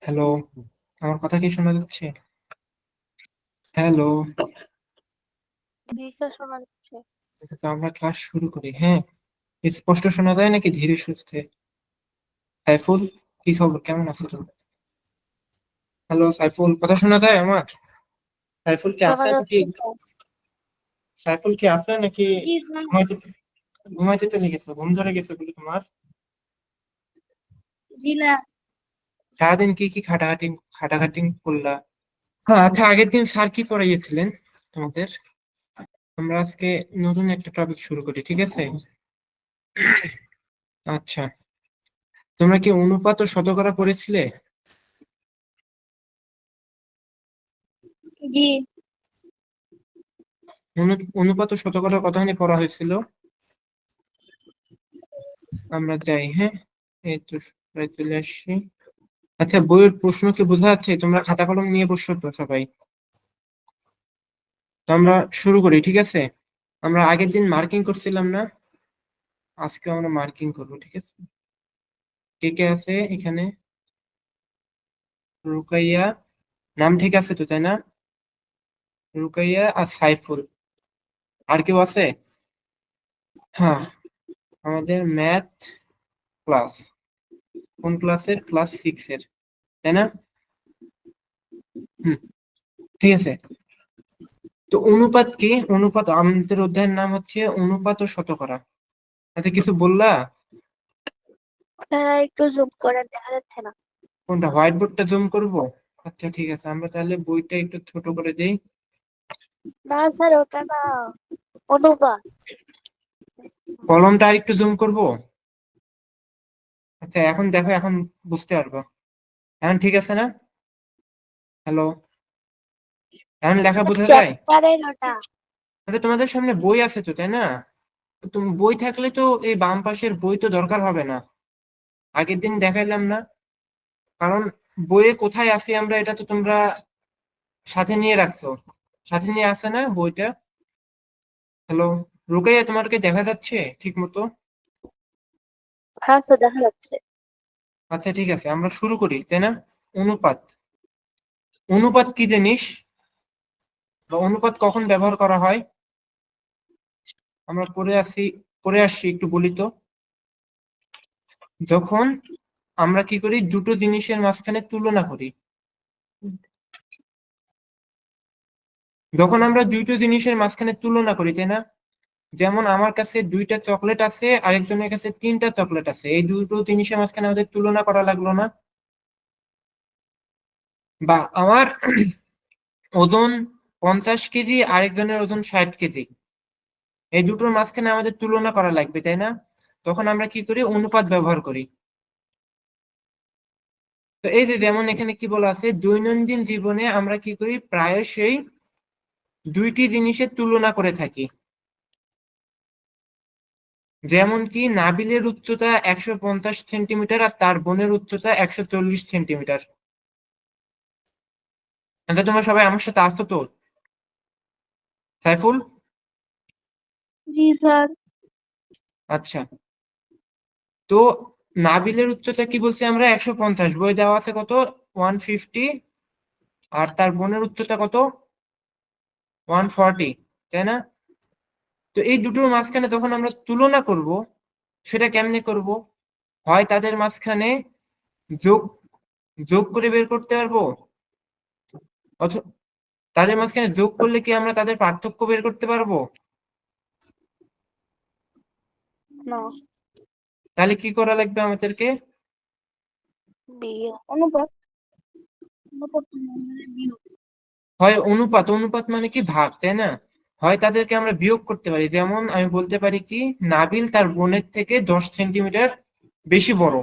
Hello, আমার কথা কি শোনা যাচ্ছে? হ্যালো, জি স্যার, শোনা যাচ্ছে। তো আমরা ক্লাস শুরু করি। হ্যাঁ, স্পষ্ট শোনা যায় নাকি ধীরে সুস্থে? সাইফুল, কি খবর, কেমন আছো তুমি? হ্যালো সাইফুল, কথা শোনা যায় আমার? সাইফুল কি শোনা আছে নাকি? যাচ্ছে স্যার। সাইফুল কি আছে নাকি? জি স্যার। ঘুমাইতে ঘুমাইতে চলে গেছো, ঘুম ধরে গেছে বলে তোমার? জি না। সারাদিন কি কি খাটাখাটি খাটাখাটি করলা? হ্যাঁ, আচ্ছা, আগের দিন স্যার কি পড়াইয়েছিলেন তোমাদের? আমরা আজকে নতুন একটা টপিক শুরু করি, ঠিক আছে? আচ্ছা, তোমরা কি অনুপাত ও শতকরা পড়েছিলে? জি। অনুপাত ও শতকরা কতখানি পড়া হয়েছিল? আমরা যাই, হ্যাঁ, এই তো প্রায় চলে আসছি। আচ্ছা, বইয়ের প্রশ্ন কি বোঝা যাচ্ছে? তোমরা খাতা কলম নিয়ে বসছো তো সবাই? তো আমরা শুরু করি, ঠিক আছে? আমরা আগের দিন মার্কিং করছিলাম না? আজকে আমরা মার্কিং করবো, ঠিক আছে? কে কে আছে এখানে? রুকাইয়া, নাম ঠিক আছে তো, তাই না? রুকাইয়া আর সাইফুল। আর কেউ আছে? হ্যাঁ, আমাদের ম্যাথ ক্লাস। কোন ক্লাসের? ক্লাস 6 এর, তাই না? হুম, ঠিক আছে। তো অনুপাত কি? অনুপাত আমাদের অধ্যায়ের নাম হচ্ছে অনুপাত ও শতকরা। আচ্ছা, কিছু বললা? স্যার একটু জুম করে দেখা যাচ্ছে না। কোনটা, হোয়াইট বোর্ডটা জুম করব? আচ্ছা ঠিক আছে, আমরা তাহলে বইটা একটু ছোট করে দেই। না স্যার, ওটা না, অনুপাত। কলমটা আর একটু জুম করব। আচ্ছা, এখন দেখো, এখন বুঝতে পারবো। এখন ঠিক আছে না? হ্যালো, এখন লেখা বোঝা যায়? চ্যাপ্টারের ওটা। আচ্ছা, তোমাদের সামনে বই আছে তো, তাই না? তো তুমি বই থাকলে তো এই বাম পাশের বই তো দরকার হবে না। আগের দিন দেখাইলাম না? কারণ বইয়ে কোথায় আছি আমরা, এটা তো তোমরা সাথে নিয়ে রাখছো। সাথে নিয়ে আসছে না বইটা? হ্যালো, রুকাইয়া, তোমাকে দেখা যাচ্ছে ঠিক মতো? হ্যাঁ স্যার, দেখা যাচ্ছে। আচ্ছা ঠিক আছে, আমরা শুরু করি, তাই না? অনুপাত। অনুপাত কি জিনিস, বা অনুপাত কখন ব্যবহার করা হয়? আমরা পড়ে আসছি, একটু বলি তো। যখন আমরা কি করি, দুটো জিনিসের মাঝখানে তুলনা করি। যখন আমরা দুটো জিনিসের মাঝখানে তুলনা করি, তাই না? যেমন আমার কাছে দুইটা চকলেট আছে, আরেকজনের কাছে তিনটা চকলেট আছে, এই দুটো জিনিসের মাঝখানে আমাদের তুলনা করা লাগলো না? বা আমার ওজন 50 কেজি, আরেকজনের ওজন 60 কেজি, এই দুটোর মাঝখানে আমাদের তুলনা করা লাগবে, তাই না? তখন আমরা কি করি, অনুপাত ব্যবহার করি। তো এই যে যেমন এখানে কি বলা আছে, দৈনন্দিন জীবনে আমরা কি করি, প্রায়শই দুইটি জিনিসের তুলনা করে থাকি। যেমন কি, নাবিলের উচ্চতা 150 সেন্টিমিটার আর তার বোনের উচ্চতা 140 সেন্টিমিটার। এটা তোমরা সবাই আমার সাথে আছো তো? সাইফুল? জি স্যার। আচ্ছা, তো নাবিলের উচ্চতা কি বলছি আমরা, 150, বই দেওয়া আছে কত, 150। আর তার বোনের উচ্চতা কত, 140, তাই না? তো এই দুটোর মাঝখানে যখন আমরা তুলনা করব, সেটা কেমনে করব? হয় তাদের মাঝখানে যোগ যোগ করে বের করতে পারবো, অথবা তাদের মাঝখানে যোগ করলে কি আমরা তাদের পার্থক্য বের করতে পারবো? না। তাহলে কি করা লাগবে আমাদেরকে? বিয়ে অনুপাত। অনুপাত মানে বিয়োগ। হয় অনুপাত, অনুপাত মানে কি ভাগ, তাই না? হয় তাদেরকে আমরা বিয়োগ করতে পারি, যেমন আমি বলতে পারি কি, নাবিল তার বোনের থেকে 10 সেন্টিমিটার বেশি বড়,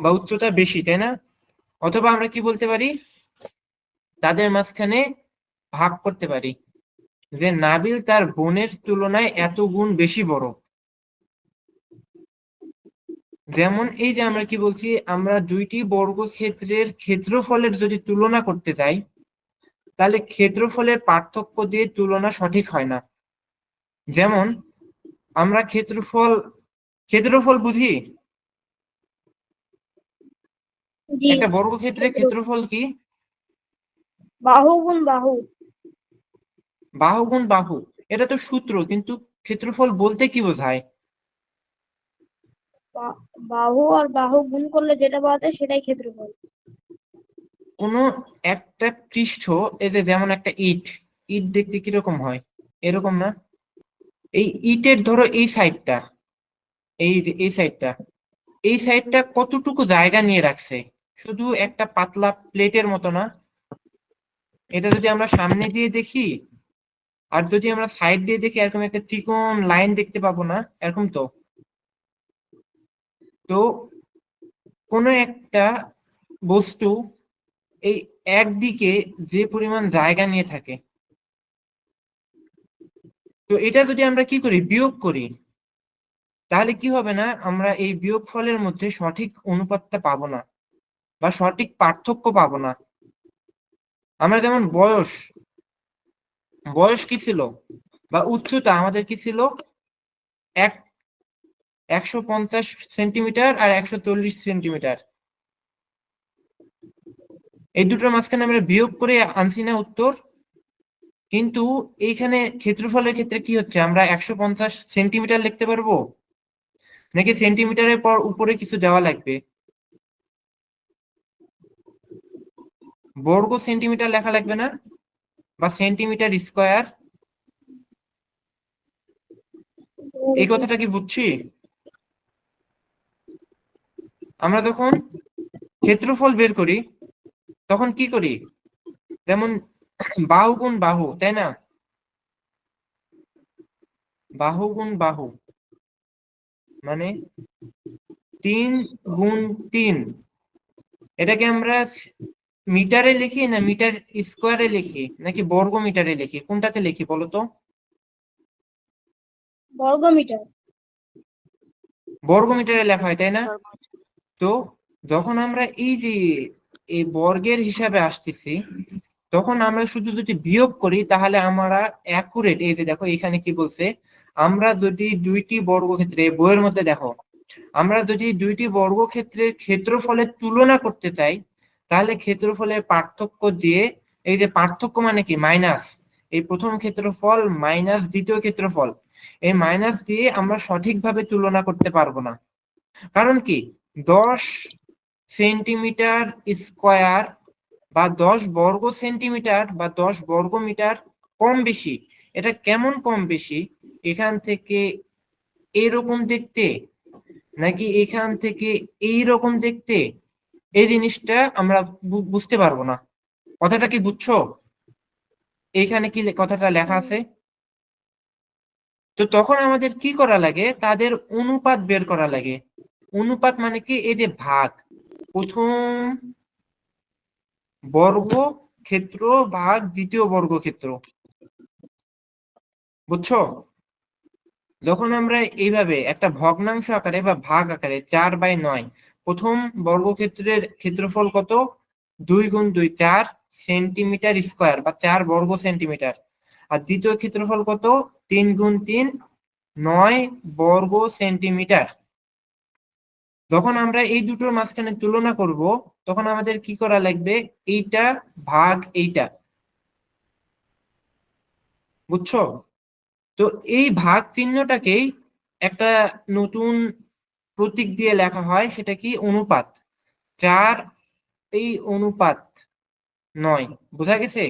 বা উচ্চতা বেশি, তাই না? অথবা আমরা কি বলতে পারি, তাদের মাঝখানে ভাগ করতে পারি, যে নাবিল তার বোনের তুলনায় এত গুণ বেশি বড়। যেমন এই যে আমরা কি বলছি, আমরা দুইটি বর্গক্ষেত্রের ক্ষেত্রফলের যদি তুলনা করতে যাই, তাহলে ক্ষেত্রফলের পার্থক্য দিয়ে তুলনা সঠিক হয় না। যেমন আমরা ক্ষেত্রফল ক্ষেত্রফল বুঝি? জি একটা বর্গক্ষেত্রের ক্ষেত্রফল কি? বাহু গুণ বাহু। বাহু গুণ বাহু, এটা তো সূত্র, কিন্তু ক্ষেত্রফল বলতে কি বোঝায়? বাহু আর বাহু গুণ করলে যেটা পাওয়া যায় সেটাই ক্ষেত্রফল। কোনো একটা পৃষ্ঠ, এই যে যেমন একটা ইট, ইট দেখতে কিরকম হয়? এরকম না? এই ইটের ধরো এই সাইডটা, এই যে এই সাইডটা, এই সাইডটা কতটুকু জায়গা নিয়ে রাখছে? শুধু একটা পাতলা প্লেটের মতো না? এটা যদি আমরা সামনে দিয়ে দেখি আর যদি আমরা সাইড দিয়ে দেখি, এরকম একটা চিকন লাইন দেখতে পাবো না? এরকম তো। তো কোনো একটা বস্তু এই একদিকে যে পরিমাণ জায়গা নিয়ে থাকে, তো এটা যদি আমরা কি করি, বিয়োগ করি, তাহলে কি হবে না, আমরা এই বিয়োগফলের মধ্যে সঠিক অনুপাতটা পাবো না বা সঠিক পার্থক্য পাবো না। আমরা যেমন বয়স, বয়স কি ছিল বা উচ্চতা আমাদের কি ছিল? এক 150 সেন্টিমিটার আর 140 সেন্টিমিটার, এই দুটোর মাঝখানে আমরা বিয়োগ করে আনছি না উত্তর? কিন্তু এইখানে ক্ষেত্রফলের ক্ষেত্রে কি হচ্ছে, আমরা 150 সেন্টিমিটার লিখতে পারবো নাকি সেন্টিমিটারের পর উপরে কিছু দেওয়া লাগবে? বর্গ সেন্টিমিটার লেখা লাগবে না? বা সেন্টিমিটার স্কোয়ার? এই কথাটা কি বুঝছি? আমরা যখন ক্ষেত্রফল বের করি তখন কি করি, যেমন বাহু গুণ বাহু, তাই না? বাহু গুণ বাহু মানে 3 গুণ 3। এটাকে আমরা মিটারে লিখি না মিটার স্কোয়ারে লিখি নাকি বর্গ মিটারে লিখি, কোনটাতে লিখি বলো তো? বর্গ মিটার। বর্গ মিটারে লেখা হয়, তাই না? তো যখন আমরা এই যে এই বর্গের হিসাবে আসতেছি, তখন আমরা শুধু যদি বিয়োগ করি তাহলে আমরা অ্যাকুরেট, এই যে দেখো এখানে কি বলছে, আমরা যদি দুইটি বর্গক্ষেত্রে, বইয়ের মধ্যে দেখো, আমরা যদি দুইটি বর্গক্ষেত্রের ক্ষেত্রফলের তুলনা করতে চাই, তাহলে ক্ষেত্রফলের পার্থক্য দিয়ে, এই যে পার্থক্য মানে কি, মাইনাস, এই প্রথম ক্ষেত্রফল মাইনাস দ্বিতীয় ক্ষেত্রফল, এই মাইনাস দিয়ে আমরা সঠিকভাবে তুলনা করতে পারবো না। কারণ কি, 10 সেন্টিমিটার স্কোয়ার বা 10 বর্গ সেন্টিমিটার বা 10 বর্গ মিটার কম বেশি, এটা কেমন কম বেশি? এখান থেকে এরকম দেখতে নাকি এখান থেকে এইরকম দেখতে, এই জিনিসটা আমরা বুঝতে পারবো না। কথাটা কি বুঝছো? এইখানে কি কথাটা লেখা আছে? তো তখন আমাদের কি করা লাগে, তাদের অনুপাত বের করা লাগে। অনুপাত মানে কি, এই যে ভাগ, প্রথম বর্গক্ষেত্র ভাগ দ্বিতীয় বর্গক্ষেত্র, বুঝছো? যখন আমরা এইভাবে একটা ভগ্নাংশ আকারে বা ভাগ আকারে 4/9, প্রথম বর্গক্ষেত্রের ক্ষেত্রফল কত, 2 গুণ 2 4 সেন্টিমিটার স্কোয়ার বা 4 বর্গ সেন্টিমিটার, আর দ্বিতীয় ক্ষেত্রফল কত, 3 গুণ 3 9 বর্গ সেন্টিমিটার। যখন আমরা এই দুটোর মাঝখানে তুলনা করব, তখন আমাদের কি করা লাগবে, এইটা ভাগ এইটা, বুঝছো? তো এই ভাগ চিহ্নটাকেই একটা নতুন প্রতীক দিয়ে লেখা হয়, সেটা কি, অনুপাত। 4 এই অনুপাত 9, বোঝা গেছে?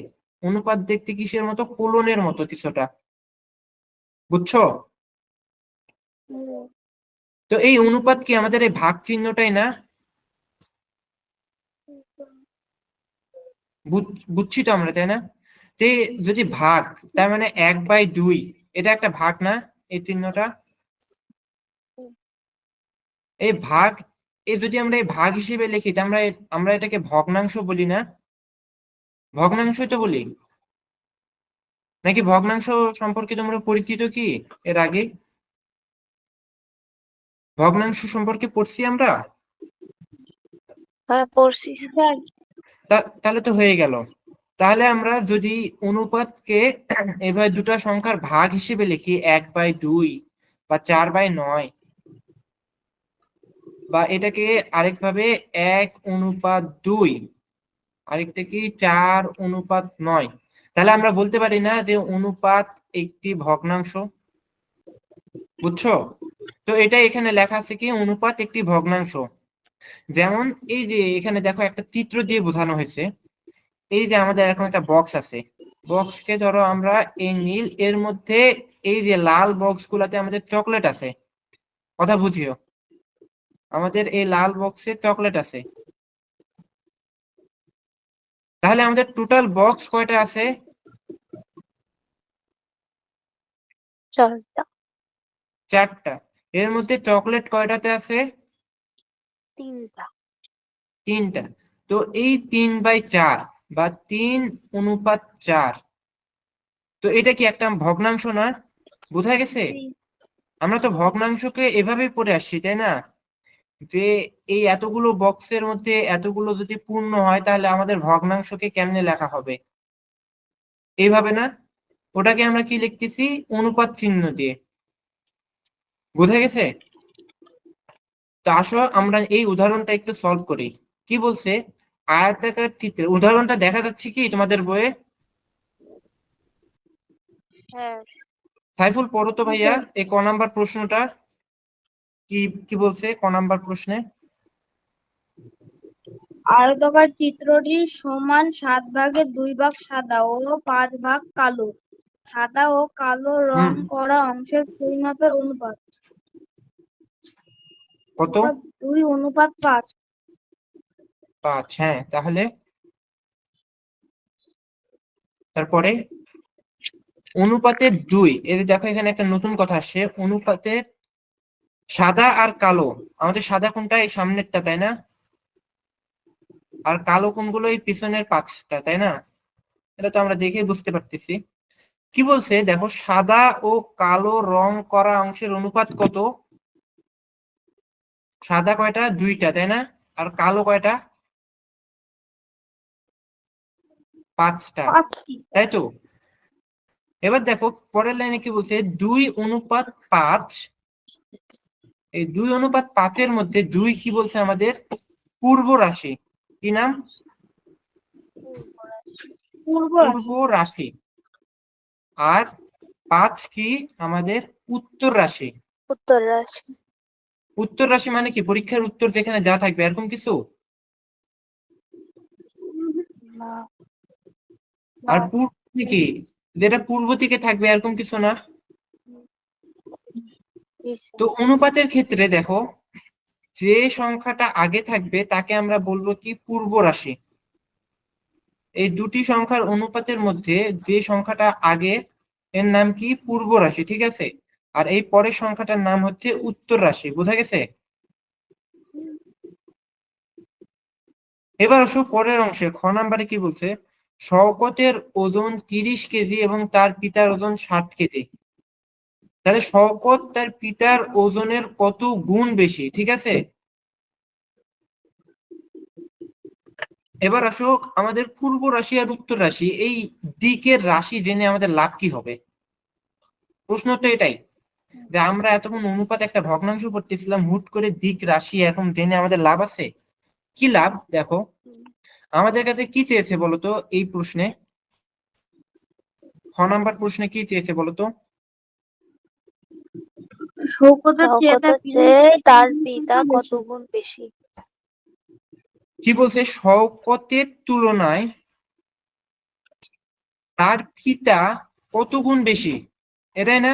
অনুপাত দেখতে কিসের মতো, কোলনের মতো কিছুটা, বুঝছো? তো এই অনুপাত কি আমাদের এই ভাগ চিহ্নটাই না? বুঝছি তো আমরা, তাই না? তে যদি ভাগ, তার মানে 1/2, এটা একটা ভাগ না, এই চিহ্নটা? এই ভাগ, এই যদি আমরা এই ভাগ হিসেবে লিখি, তা আমরা আমরা এটাকে ভগ্নাংশ বলি না? ভগ্নাংশই তো বলি নাকি? ভগ্নাংশ সম্পর্কে তোমরা পরিচিত কি এর আগে? ভগ্নাংশ সম্পর্কে পড়ছি আমরা? হ্যাঁ পড়ছি স্যার। তাহলে তো হয়ে গেল। তাহলে আমরা যদি অনুপাতকে এভাবে দুটো সংখ্যার ভাগ হিসেবে লিখি, 1/2 বা 4/9, বা এটাকে আরেকভাবে 1:2, আরেকটা কি 4:9। তাহলে আমরা বলতে পারি না যে অনুপাত একটি ভগ্নাংশ, বুঝছো? তো এটা এখানে লেখা আছে কি অনুপাত একটি ভগ্নাংশ। যেমন এই যে এখানে দেখো একটা চিত্র দিয়ে বোঝানো হয়েছে। এই যে আমাদের এরকম একটা বক্স আছে, বক্সকে ধরো আমরা এই নীল, এর মধ্যে এই যে লাল বক্স গুলাতে আমাদের চকলেট আছে। কথা বুঝিও, আমাদের এই লাল বক্সে চকলেট আছে। তাহলে আমাদের টোটাল বক্স কয়টা আছে? 4টা। 4টা। এর মধ্যে চকলেট কয়টাতে আছে? 3টা। 3টা। তো এই 3/4 বা 3:4, তো এটা কি একটা ভগ্নাংশ না? বোঝা গেছে? জি। আমরা তো ভগ্নাংশকে এভাবেই পড়ে আসছি, তাই না? যে এই এতগুলো বক্সের মধ্যে এতগুলো যদি পূর্ণ হয় তাহলে আমাদের ভগ্নাংশকে কেমনে লেখা হবে? এইভাবে না? ওটাকে আমরা কি লিখতেছি? অনুপাত চিহ্ন দিয়ে। বোঝা গেছে? তো আসো আমরা এই উদাহরণটা একটু সলভ করি। কি বলছে? আয়তাকার চিত্রে, উদাহরণটা দেখা যাচ্ছে কি তোমাদের বইয়ে? হ্যাঁ। সাইফুল পড়ো তো ভাইয়া, স্যার, এই ক নাম্বার প্রশ্নটা কি কি বলছে ক নাম্বার প্রশ্নে? আয়তাকার চিত্রটির সমান 7 ভাগের 2 ভাগ সাদা ও 5 ভাগ কালো। সাদা ও কালো রং হুম, করা অংশের পরিমাপের অনুপাত কত? 2:5। 5। হ্যাঁ, তাহলে তারপরে অনুপাতের 2, এই যে দেখো এখানে একটা নতুন কথা আসছে, অনুপাতের সাদা আর কালো। আমাদের সাদা কোনটা? এই সামনেরটা, তাই না? আর কালো কোনগুলো? এই পিছনের 5টা, তাই না? এটা তো আমরা দেখে বুঝতে পারতেছি। কি বলছে দেখো, সাদা ও কালো রং করা অংশের অনুপাত কত? সাদা কয়টা? 2টা, তাই না? আর কালো কয়টা? 5টা, 5টি। তাই তো? এবার দেখো পরের লাইনে কি বলছে, 2:5। এই 2:5-এর মধ্যে 2 কি বলছে আমাদের? পূর্ব রাশি। কি নাম? পূর্ব পূর্ব রাশি। রাশি। আর 5 কি? আমাদের উত্তর রাশি। উত্তর রাশি। উত্তর রাশি মানে কি? পরীক্ষার উত্তর যেখানে যা থাকবে এরকম কিছু? না। আর না। পূর্ব মানে কি? যেটা পূর্ব দিকে থাকবে এরকম কিছু না? জি তো স্যার। অনুপাতের ক্ষেত্রে দেখো, যে সংখ্যাটা আগে থাকবে তাকে আমরা বলবো কি? পূর্ব রাশি। এই দুটি সংখ্যার অনুপাতের মধ্যে যে সংখ্যাটা আগে, এর নাম কি? পূর্ব রাশি, ঠিক আছে? আর এই পরের সংখ্যাটার নাম হচ্ছে উত্তর রাশি। বোঝা গেছে? এবার আসো পরের অংশে, খ নাম্বারে কি বলছে? শওকতের ওজন 30 কেজি এবং তার পিতার ওজন 60 কেজি। তাহলে শওকত তার পিতার ওজনের কত গুণ বেশি, ঠিক আছে? এবার আসো আমাদের পূর্ব রাশি আর উত্তর রাশি, এই দিকের রাশি জেনে আমাদের লাভ কি হবে? প্রশ্ন তো এটাই, যে আমরা এতক্ষণ অনুপাত একটা ভগ্নাংশ পড়তেছিলাম, হুট করে দিক রাশি এখন জেনে আমাদের লাভ আছে? কি লাভ দেখো, আমাদের কাছে কি চেয়েছে বলতো এই প্রশ্নে? খ নাম্বার প্রশ্নে কি চেয়েছে বলতো? শওকতের চেয়ে তার শওকতের চেয়ে তার পিতা পিতা কত বেশি। গুণ বেশি। কি বলছে? শওকতের তুলনায় তার পিতা কত গুণ বেশি, এটাই না?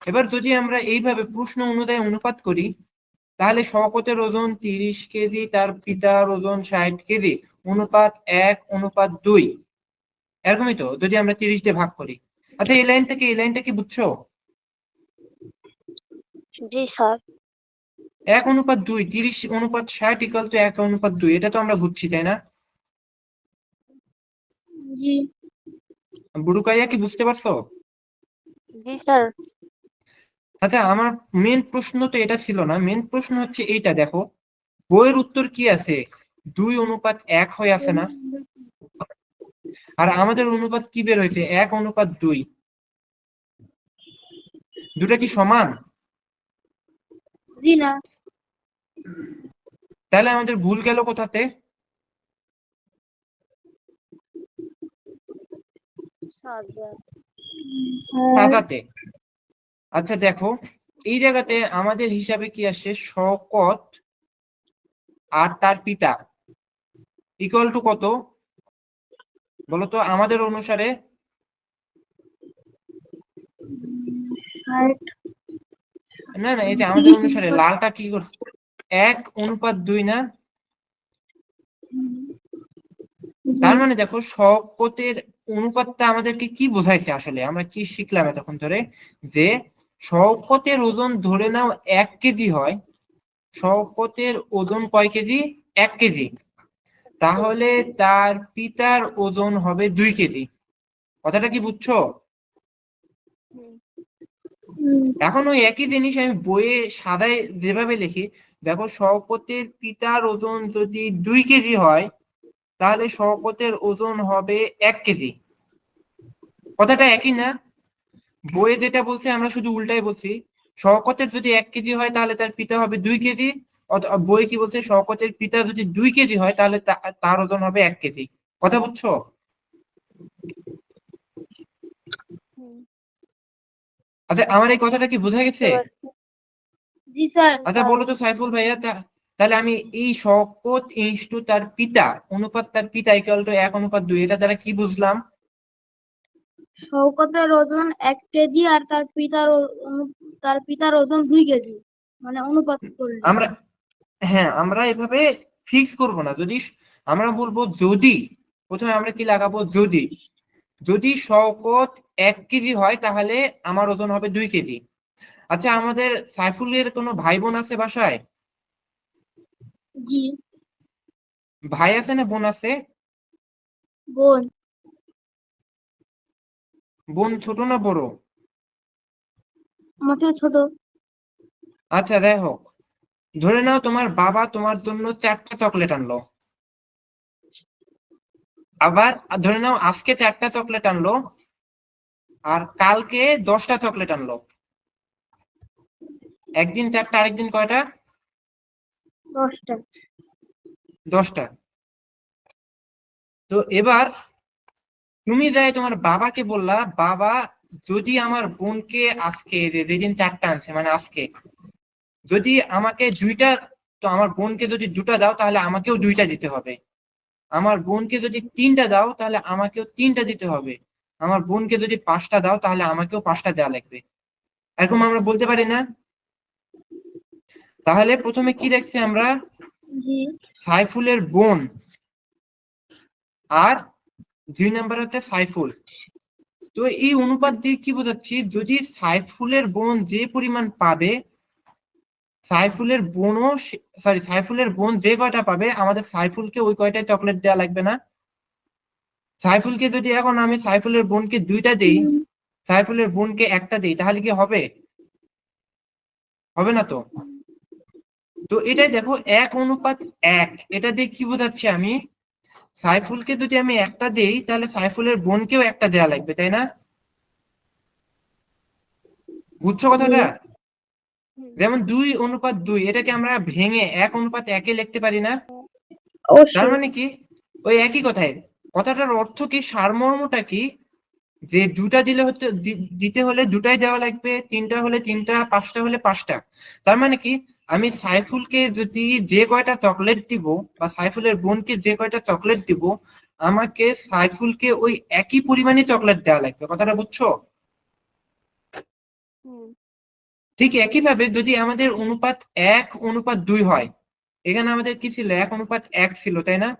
এবার যদি আমরা এইভাবে প্রশ্ন অনুযায়ী অনুপাত করি, তাহলে শওকতের ওজন 30 কেজি, তার পিতার ওজন 60 কেজি, অনুপাত 1:2। এরকমই তো যদি আমরা 30 দিয়ে ভাগ করি। আচ্ছা এই লাইন থেকে এই লাইনটা কি বুঝছো? জি স্যার। 1:2, 30:60 ইকুয়াল টু 1:2, এটা তো আমরা বুঝছি, তাই না? জি। বুড়ুকাইয়া কি বুঝতে পারছো? জি স্যার। আচ্ছা আমার মেন প্রশ্ন তো এটা ছিল না, মেন প্রশ্ন হচ্ছে এইটা দেখো, বইয়ের উত্তর কি আছে? 2:1 হয়ে আছে না? আর আমাদের অনুপাত কি বের হয়েছে? 1:2। দুটা কি সমান? জি না। তাহলে আমাদের ভুল গেল কোথাতে? সাজা। স্যার সাজাতে। আচ্ছা দেখো, এই জায়গাতে আমাদের হিসাবে কি আসছে, শওকত আর তার পিতা ইকুয়াল টু কত বলতো আমাদের অনুসারে? 60 না না, এই যে আমাদের 30 অনুসারে লালটা কি করছে, 1:2 না? তার মানে দেখো শওকতের অনুপাতটা আমাদেরকে কি বোঝাইছে, আসলে আমরা কি শিখলাম এতক্ষণ ধরে, যে শওকতের ওজন ধরে নাও 1 কেজি হয়, শওকতের ওজন কয় কেজি? 1 কেজি। তাহলে তার পিতার ওজন হবে 2 কেজি। কথাটা কি বুঝছো? এখন ওই একই জিনিস আমি বইয়ে সাদায় যেভাবে লিখি, দেখো শওকতের পিতার ওজন যদি 2 কেজি হয়, তাহলে শওকতের ওজন হবে 1 কেজি। কথাটা একই না? বইয়ে যেটা বলছে আমরা শুধু উল্টাই বলছি। শওকতের যদি 1 কেজি হয় তাহলে তার পিতা হবে 2 কেজি। বইয়ে কি বলছে, শওকতের পিতা যদি 2 কেজি হয় তাহলে তার ওজন হবে 1 কেজি। কথা বুঝছো? আচ্ছা আমার এই কথাটা কি বোঝা গেছে? জি স্যার। আচ্ছা বলো তো সাইফুল ভাইয়া, তাহলে আমি এই শওকত ইনটু তার পিতা অনুপাত তার পিতা ইকুয়াল টু 1:2, এটা দ্বারা কি বুঝলাম? শওকতের ওজন 1 কেজি আর তার পিতার ওজন 2 কেজি, মানে অনুপাত করলে। আমরা, হ্যাঁ আমরা এভাবে ফিক্স করব না, যদি আমরা বলবো যদি, প্রথমে আমরা কি লাগাবো, যদি যদি শওকত 1 কেজি হয় তাহলে আমার ওজন হবে 2 কেজি। আচ্ছা আমাদের সাইফুলের কোনো ভাই বোন আছে বাসায়? জি। ভাই আছে না বোন আছে? বোন। বোন ছোট না বড়? আমার থেকে ছোট। আচ্ছা দেখো, ধরে নাও তোমার বাবা তোমার জন্য 4টা চকলেট আনলো, আবার ধরে নাও আজকে 4টা চকলেট আনলো আর কালকে 10টা চকলেট আনলো। একদিন 4টা, আরেকদিন কয়টা? 10টা। 10টা। তো এবার তুমি যাই তোমার বাবাকে বললা, বাবা যদি আমার বোনকে আজকে যেদিন 4টা আনছে মানে আজকে যদি আমাকে 2টা, তো আমার বোনকে যদি 2টা দাও তাহলে আমাকেও 2টা দিতে হবে। আমার বোনকে যদি 3টা দাও তাহলে আমাকেও 3টা দিতে হবে। আমার বোনকে যদি 5টা দাও তাহলে আমাকেও 5টা দেওয়া লাগবে। এরকম আমরা বলতে পারি না? তাহলে প্রথমে কি রাখছি আমরা, জি। সাইফুলের বোন, আর 2 নাম্বার হচ্ছে সাইফুল। তো এই অনুপাত দিয়ে কি বোঝাচ্ছি, যদি সাইফুলের বোন যে পরিমাণ পাবে, সাইফুলের বোনও, সরি সাইফুলের বোন যে কয়টা পাবে আমাদের সাইফুলকে ওই কয়টাই চকলেট দেওয়া লাগবে না? সাইফুলকে যদি এখন আমি সাইফুলের বোনকে 2টা দেই, সাইফুলের বোনকে 1টা দেই, তাহলে কি হবে? হবে না তো। তো এটাই দেখো 1:1, এটা দিয়ে কি বোঝাচ্ছি আমি, সাইফুলকে যদি আমি 1টা দেই তাহলে সাইফুলের বোনকেও 1টা দেওয়া লাগবে, তাই না? বুঝছো জি। কথাটা? যেমন 2:2, এটাকে আমরা ভেঙে 1:1-এ লিখতে পারি না? তার অবশ্যই। মানে কি, ওই একই কথায়, কথাটার অর্থ কি, সারমর্মটা কি, যে 2টা দিলে হতে দিতে হলে 2টাই দেওয়া লাগবে, 3টা হলে 3টা, 5টা হলে 5টা। তার মানে কি, আমি সাইফুলকে যদি যে কয়টা চকলেট দিব বা সাইফুলের বোনকে যে কয়টা চকলেট দিব, আমাকে সাইফুলকে ওই একই পরিমাণে চকলেট দেওয়া লাগবে। কথাটা বুঝছো? ঠিক একইভাবে যদি আমাদের অনুপাত 1:2 হয়, এখানে আমাদের কি ছিল, 1:1 ছিল, তাই না?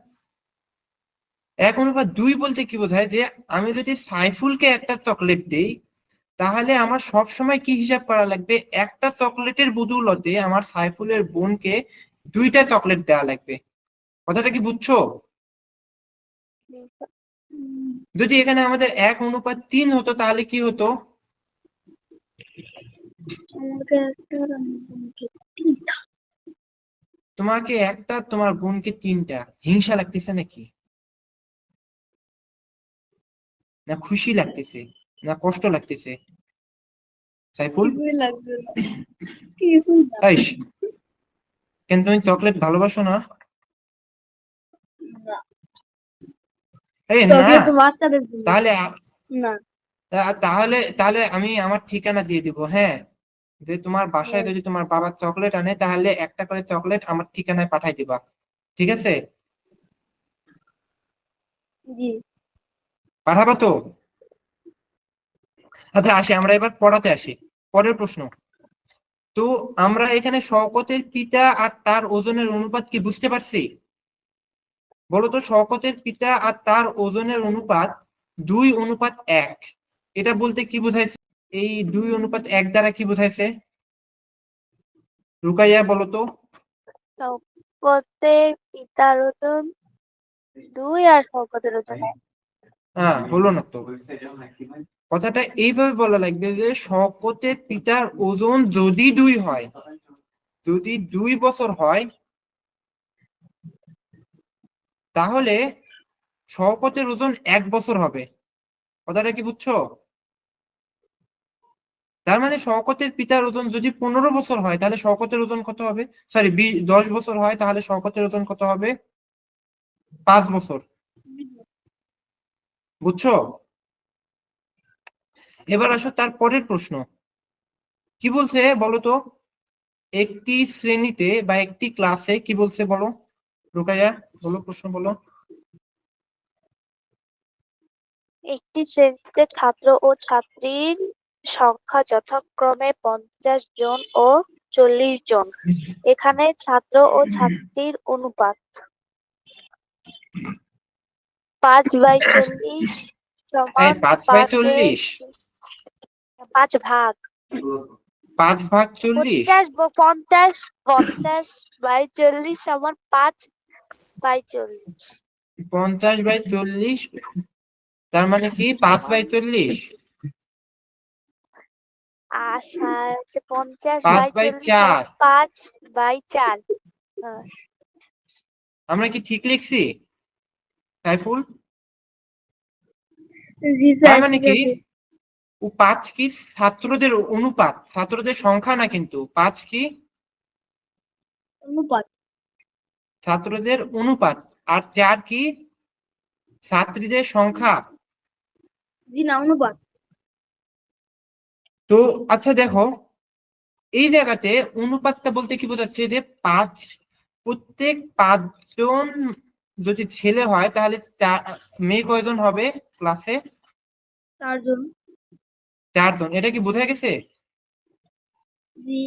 1:2 বলতে কি বোঝায়, যে আমি যদি সাইফুলকে একটা চকলেট দেই তাহলে আমার সব সময় কি হিসাব করা লাগবে, একটা চকলেটের বদৌলতে আমার সাইফুলের বোনকে 2টা চকলেট দেওয়া লাগবে। কথাটা কি বুঝছো? যদি এখানে আমাদের 1:3 হতো তাহলে কি হতো, আমাকে একটা আর আমার বোনকে 3টা। তোমাকে 1টা, তোমার বোনকে 3টা। হিংসা লাগতেছে নাকি, না খুশি লাগতেছে, না কষ্ট লাগতেছে সাইফুল? কিছুই লাগছে না। কিছুই না। আইস, কেন তুমি চকলেট ভালোবাসো না? এই না, চকলেট তো বাচ্চাদের জন্য। তাহলে না, তাহলে তাহলে আমি আমার ঠিকানা দিয়ে দিব, হ্যাঁ, যে তোমার বাসায় হ্যাঁ, যদি তোমার বাবা চকলেট আনে তাহলে একটা করে চকলেট আমার ঠিকানায় পাঠাই দিবা, ঠিক আছে? জি। পাঠাবা তো? আচ্ছা আসি, আমরা এবার পড়াতে আসি। পরের প্রশ্ন। তো আমরা এখানে শওকতের পিতা আর তার ওজনের অনুপাত কি বুঝতে পারছি? বলতো, শওকতের পিতা আর তার ওজনের অনুপাত 2:1। এটা বলতে কি বোঝাইছে? এই 2:1 দ্বারা কি বোঝাইছে? রুকাইয়া বলো তো। শওকতের পিতার ওজন 2 আর শওকতের ওজন 1। হ্যাঁ, হলো না তো। কথাটা এইভাবে বলা লাগবে যে শওকতের পিতার ওজন যদি 2 হয়, যদি 2 বছর হয়, তাহলে শওকতের ওজন 1 বছর হবে। কথাটা কি বুঝছো? তার মানে শওকতের পিতার ওজন যদি 15 বছর হয় তাহলে শওকতের ওজন কত হবে? সরি, 10 বছর হয় তাহলে শওকতের ওজন কত হবে? 5 বছর। বুঝছো? এবার আসো তার পরের প্রশ্ন। কি বলছে বলো তো? একটি শ্রেণীতে বা একটি ক্লাসে কি বলছে বলো? রুকাইয়া বলো, প্রশ্ন বলো। একটি শ্রেণীতে ছাত্র ও ছাত্রীর সংখ্যা যথাক্রমে 50 জন ও 40 জন। এখানে ছাত্র ও ছাত্রীর অনুপাত 5/40 এই সমান 5/40? 5 ভাগ 5/40? 50/40 সমান 5/40। 50/40, তার মানে কি 5/40? হচ্ছে 50/40 সমান 5/4? 5/4। হ্যাঁ, আমরা কি ঠিক লিখছি সাইফুল? জি তার স্যার, মানে ঠিক কি আছে। ও 5 কি ছাত্রদের অনুপাত, ছাত্রদের সংখ্যা না, কিন্তু 5 কি অনুপাত। ছাত্রদের অনুপাত, আর 4 কি ছাত্রীদের সংখ্যা। জি না, অনুপাত। তো আচ্ছা দেখো, এই জায়গাতে অনুপাতটা বলতে কি বোঝাচ্ছে? যে প্রত্যেক 5 জন যদি ছেলে হয় তাহলে মেয়ে কয়জন হবে ক্লাসে? 4 জন। 4 জন। এটা কি বোঝা গেছে? জি।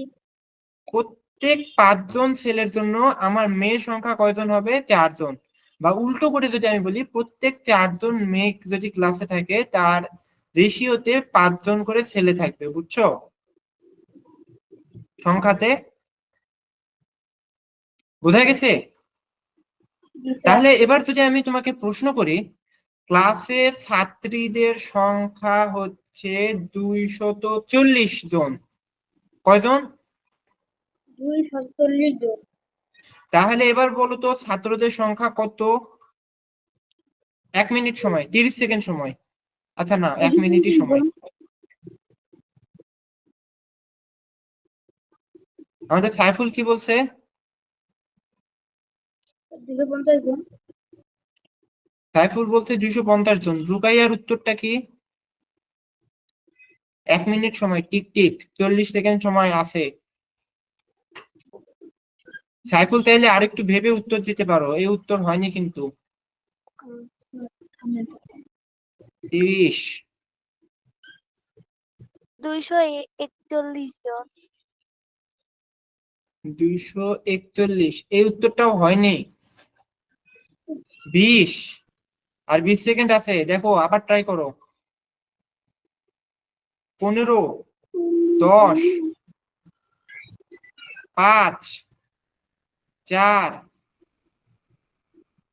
প্রত্যেক 5 জন ছেলের জন্য আমার মেয়ের সংখ্যা কয়জন হবে? 4 জন। বা উল্টো করে যদি আমি বলি, প্রত্যেক 4 জন মেয়ে যদি ক্লাসে থাকে তার রেশিওতে 5 জন করে ছেলে থাকবে, বুঝছো সংখ্যাতে? বোঝা গেছে? জি স্যার। তাহলে এবার যদি আমি তোমাকে প্রশ্ন করি, ক্লাসে ছাত্রীদের সংখ্যা হচ্ছে 240 জন, কয়জন? 247 জন। তাহলে এবার বলো তো ছাত্রদের সংখ্যা কত? 1 মিনিট সময়, 30 সেকেন্ড সময়। আচ্ছা না, 1 মিনিটই সময়। আমাদের সাইফুল কি বলছে? 250 জন। সাইফুল বলছে 250 জন। রুকাইয়ার উত্তরটা কি? 1 মিনিট সময়, টিক টিক, 40 সেকেন্ড সময় আছে। সাইফুল চাইলে আরেকটু ভেবে উত্তর দিতে পারো, এই উত্তর হয়নি কিন্তু। 30। 241 জন। 241, এই উত্তরটাও হয়নি। 20, আর 20 সেকেন্ড আছে, দেখো আবার ট্রাই করো। 15, 10, 5, 4,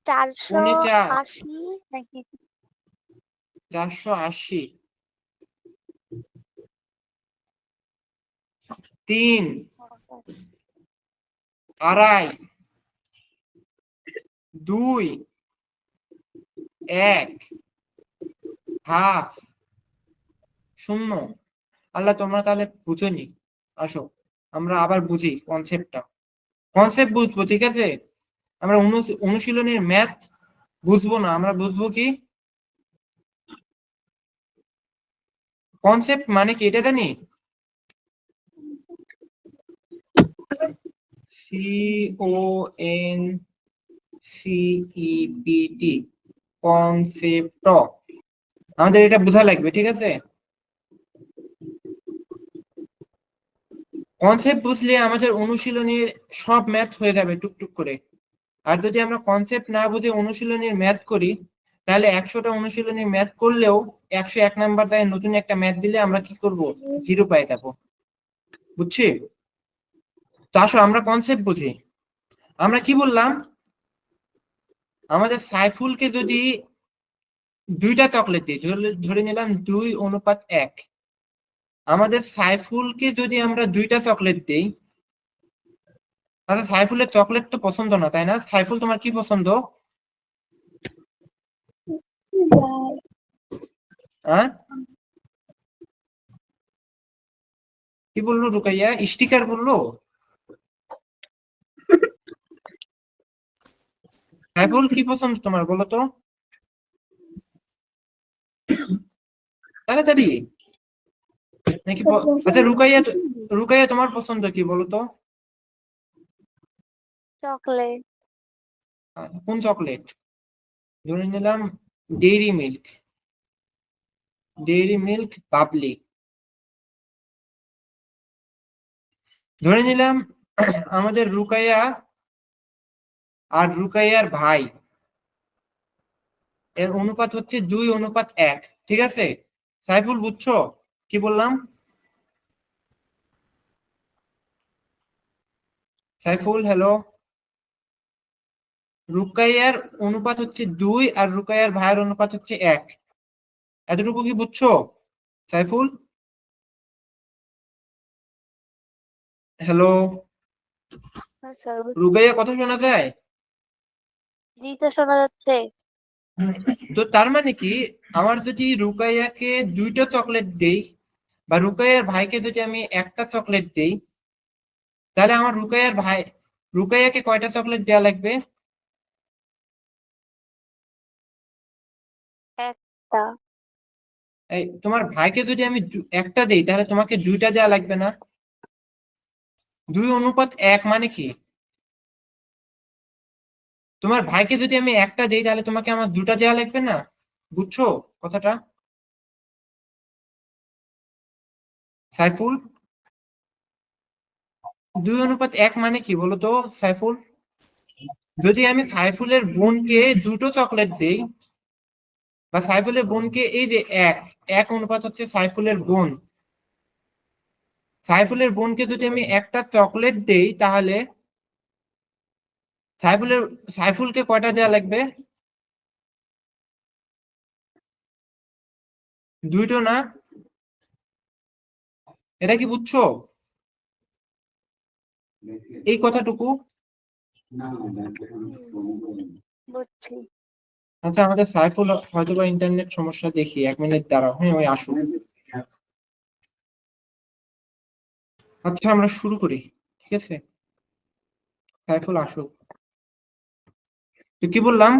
চারশো 4, আশি নাকি? 480, 3, 2.5, 2, 1, হাফ, 0। আল্লাহ, তোমরা তাহলে বুঝোনি। আসো আমরা আবার বুঝি কনসেপ্টটা। কনসেপ্ট বুঝবো, ঠিক আছে? আমরা অনুশীলনের ম্যাথ বুঝবো না, আমরা বুঝবো কি কনসেপ্ট মানে কি এটা জানি। CONCEPT, কনসেপ্ট, আমাদের এটা বোঝা লাগবে, ঠিক আছে? কনসেপ্ট বুঝলে আমাদের অনুশীলনের সব ম্যাথ হয়ে যাবে টুকটুক করে। আর যদি আমরা কনসেপ্ট না বুঝে অনুশীলনের ম্যাথ করি, তাহলে 100টা অনুশীলনের ম্যাথ করলেও 101 নাম্বার দেয়, নতুন একটা ম্যাথ দিলে আমরা কি করব, 0 পাই যাবো। বুঝছি? তো আসো আমরা কনসেপ্ট বুঝি। আমরা কি বললাম, আমাদের সাইফুলকে যদি 2টা চকলেট দিই, ধরে নিলাম 2:1, আমাদের সাইফুলকে যদি আমরা 2টা চকলেট দিই, তাহলে সাইফুলের চকলেট তো পছন্দ না, তাই না? সাইফুল তোমার কি পছন্দ? হ্যাঁ, কি বললো রুকাইয়া? স্টিকার বললো? সাইফুল কি পছন্দ তোমার বলো তো তাড়াতাড়ি। নাকি আচ্ছা রুকাইয়া তোমার পছন্দ কি বলো তো? চকলেট। কোন চকলেট? ধরে নিলাম ডেইরি মিল্ক বাবলি। ধরে নিলাম আমাদের রুকাইয়া আর রুকাইয়ার ভাই এর অনুপাত হচ্ছে 2:1, ঠিক আছে? সাইফুল বুঝছো কি বললাম? সাইফুল হ্যালো। রুকাইয়ার অনুপাত হচ্ছে 2 আর রুকাইয়ার ভাইয়ের অনুপাত হচ্ছে 1, এতটুকু কি বুঝছো সাইফুল? হ্যালো, স্যার রুকাইয়া কথা শোনা যায়? জি তো শোনা যাচ্ছে। তো তার মানে কি, আমার যদি রুকাইয়াকে 2টা চকলেট দেই বা রুকাইয়ার ভাইকে যদি আমি একটা চকলেট দেই, তাহলে আমার রুকাইয়াকে কয়টা চকলেট দেওয়া লাগবে? একটা। এই তোমার ভাইকে যদি আমি একটা দেই, তাহলে তোমাকে 2টা দেওয়া লাগবে না? 2:1 মানে কি? তোমার ভাইকে যদি আমি একটা দেই, তাহলে তোমাকে আমার 2টা দেওয়া লাগবে না? বুঝছো কথাটা সাইফুল? 2:1 মানে কি বলো তো সাইফুল? যদি আমি সাইফুলের বোনকে 2টো চকলেট দেই, বা সাইফুলের বোনকে, এই যে 1 অনুপাত হচ্ছে সাইফুলের বোন, সাইফুলের বোনকে যদি আমি একটা চকলেট দেই, তাহলে সাইফুলকে কয়টা দেওয়া লাগবে? 2টো না? এটা কি বুঝছো এই কথাটুকু? বুঝছি। আচ্ছা, আমাদের সাইফুল হয়তো বা ইন্টারনেট সমস্যা, দেখি 1 মিনিট দাঁড়াও। হ্যাঁ, ওই আসুক। আচ্ছা, আমরা শুরু করি, ঠিক আছে? সাইফুল আসুক। তো কি বললাম,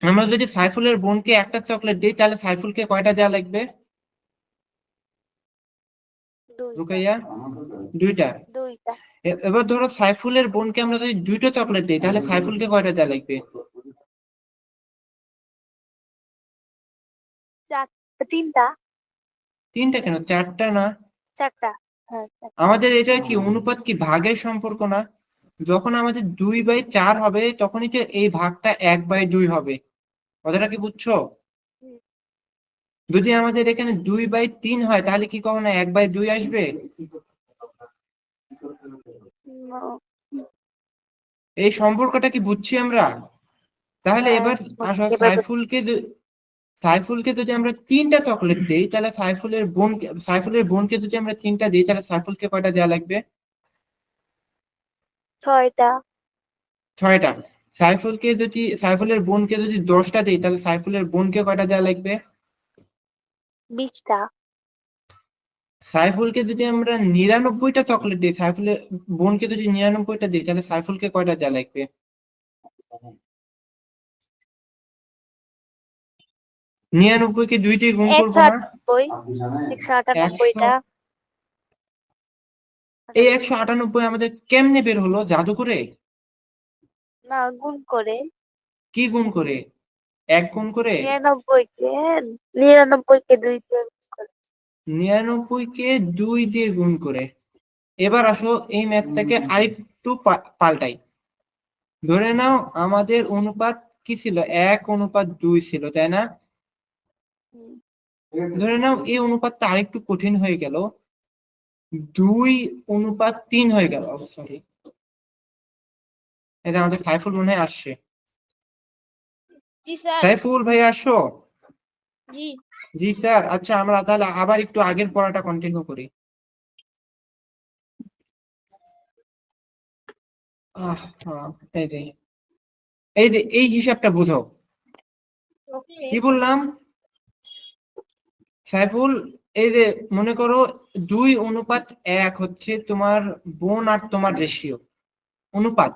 আমরা যদি সাইফুলের বোনকে একটা চকলেট দিই, তাহলে সাইফুলকে কয়টা দেওয়া লাগবে দুইটা। রুকাইয়া? 2টা। দুইটা। এবার ধরো সাইফুলের বোনকে আমরা যদি 2টো চকলেট দিই, তাহলে সাইফুলকে কয়টা দেওয়া লাগবে? তিনটা। 3টা কেন, 4টা না? চারটা। হ্যাঁ, চারটা। আমাদের এটা কি অনুপাত, কি ভাগের সম্পর্ক না? যখন আমাদের 2/4 হবে, তখনই তো এই ভাগটা 1/2 হবে। কথাটা কি বুঝছো? হুম, যদি আমাদের এখানে 2/3 হয়, তাহলে কি কখনো 1/2 আসবে? ও, এই সম্পর্কটা কি বুঝছি আমরা? তাহলে হ্যাঁ, এবার আসো, এবার বুঝছি। সাইফুলকে যদি আমরা 3টা চকলেট দিই, তাহলে সাইফুলের বোনকে যদি আমরা 3টা দিই, তাহলে সাইফুলকে কয়টা দেওয়া লাগবে? ছয়টা। 6টা। সাইফুলের বোনকে যদি 10টা দিই, তাহলে সাইফুলের বোনকে কয়টা দেওয়া লাগবে? 20টা। সাইফুলকে যদি আমরা 99টা চকলেট দিই, সাইফুলের বোনকে যদি 99টা দিই, তাহলে সাইফুলকে কয়টা দেওয়া লাগবে? 99কে 2 দিয়ে গুণ করবো না? 198টা। এই 198 আমাদের কেমনে বের হলো? জাদু করে? না, গুণ করে। কি গুণ করে? 1 গুণ করে? 99কে 2 দিয়ে গুণ করে। 99কে 2 দিয়ে গুণ করে। এবার আসো এই ম্যাথটাকে আরেকটু পাল্টাই। ধরে নাও আমাদের অনুপাত কি ছিল? 1:2 ছিল, তাই না? হুম, ধরে নাও এই অনুপাতটা আরেকটু কঠিন হয়ে গেল, 2:3 হয়ে গেল। সরি, এটা আমাদের সাইফুল মনে হয় আসছে। জি স্যার। সাইফুল ভাই আসো। জি। জি স্যার। আচ্ছা, আমরা তাহলে আবার একটু আগের পড়াটা কন্টিনিউ করি। হ্যাঁ, এই হিসাবটা বুঝো। কি বললাম সাইফুল? এই যে মনে করো 2:1 হচ্ছে তোমার বোন আর তোমার রেশিও অনুপাত।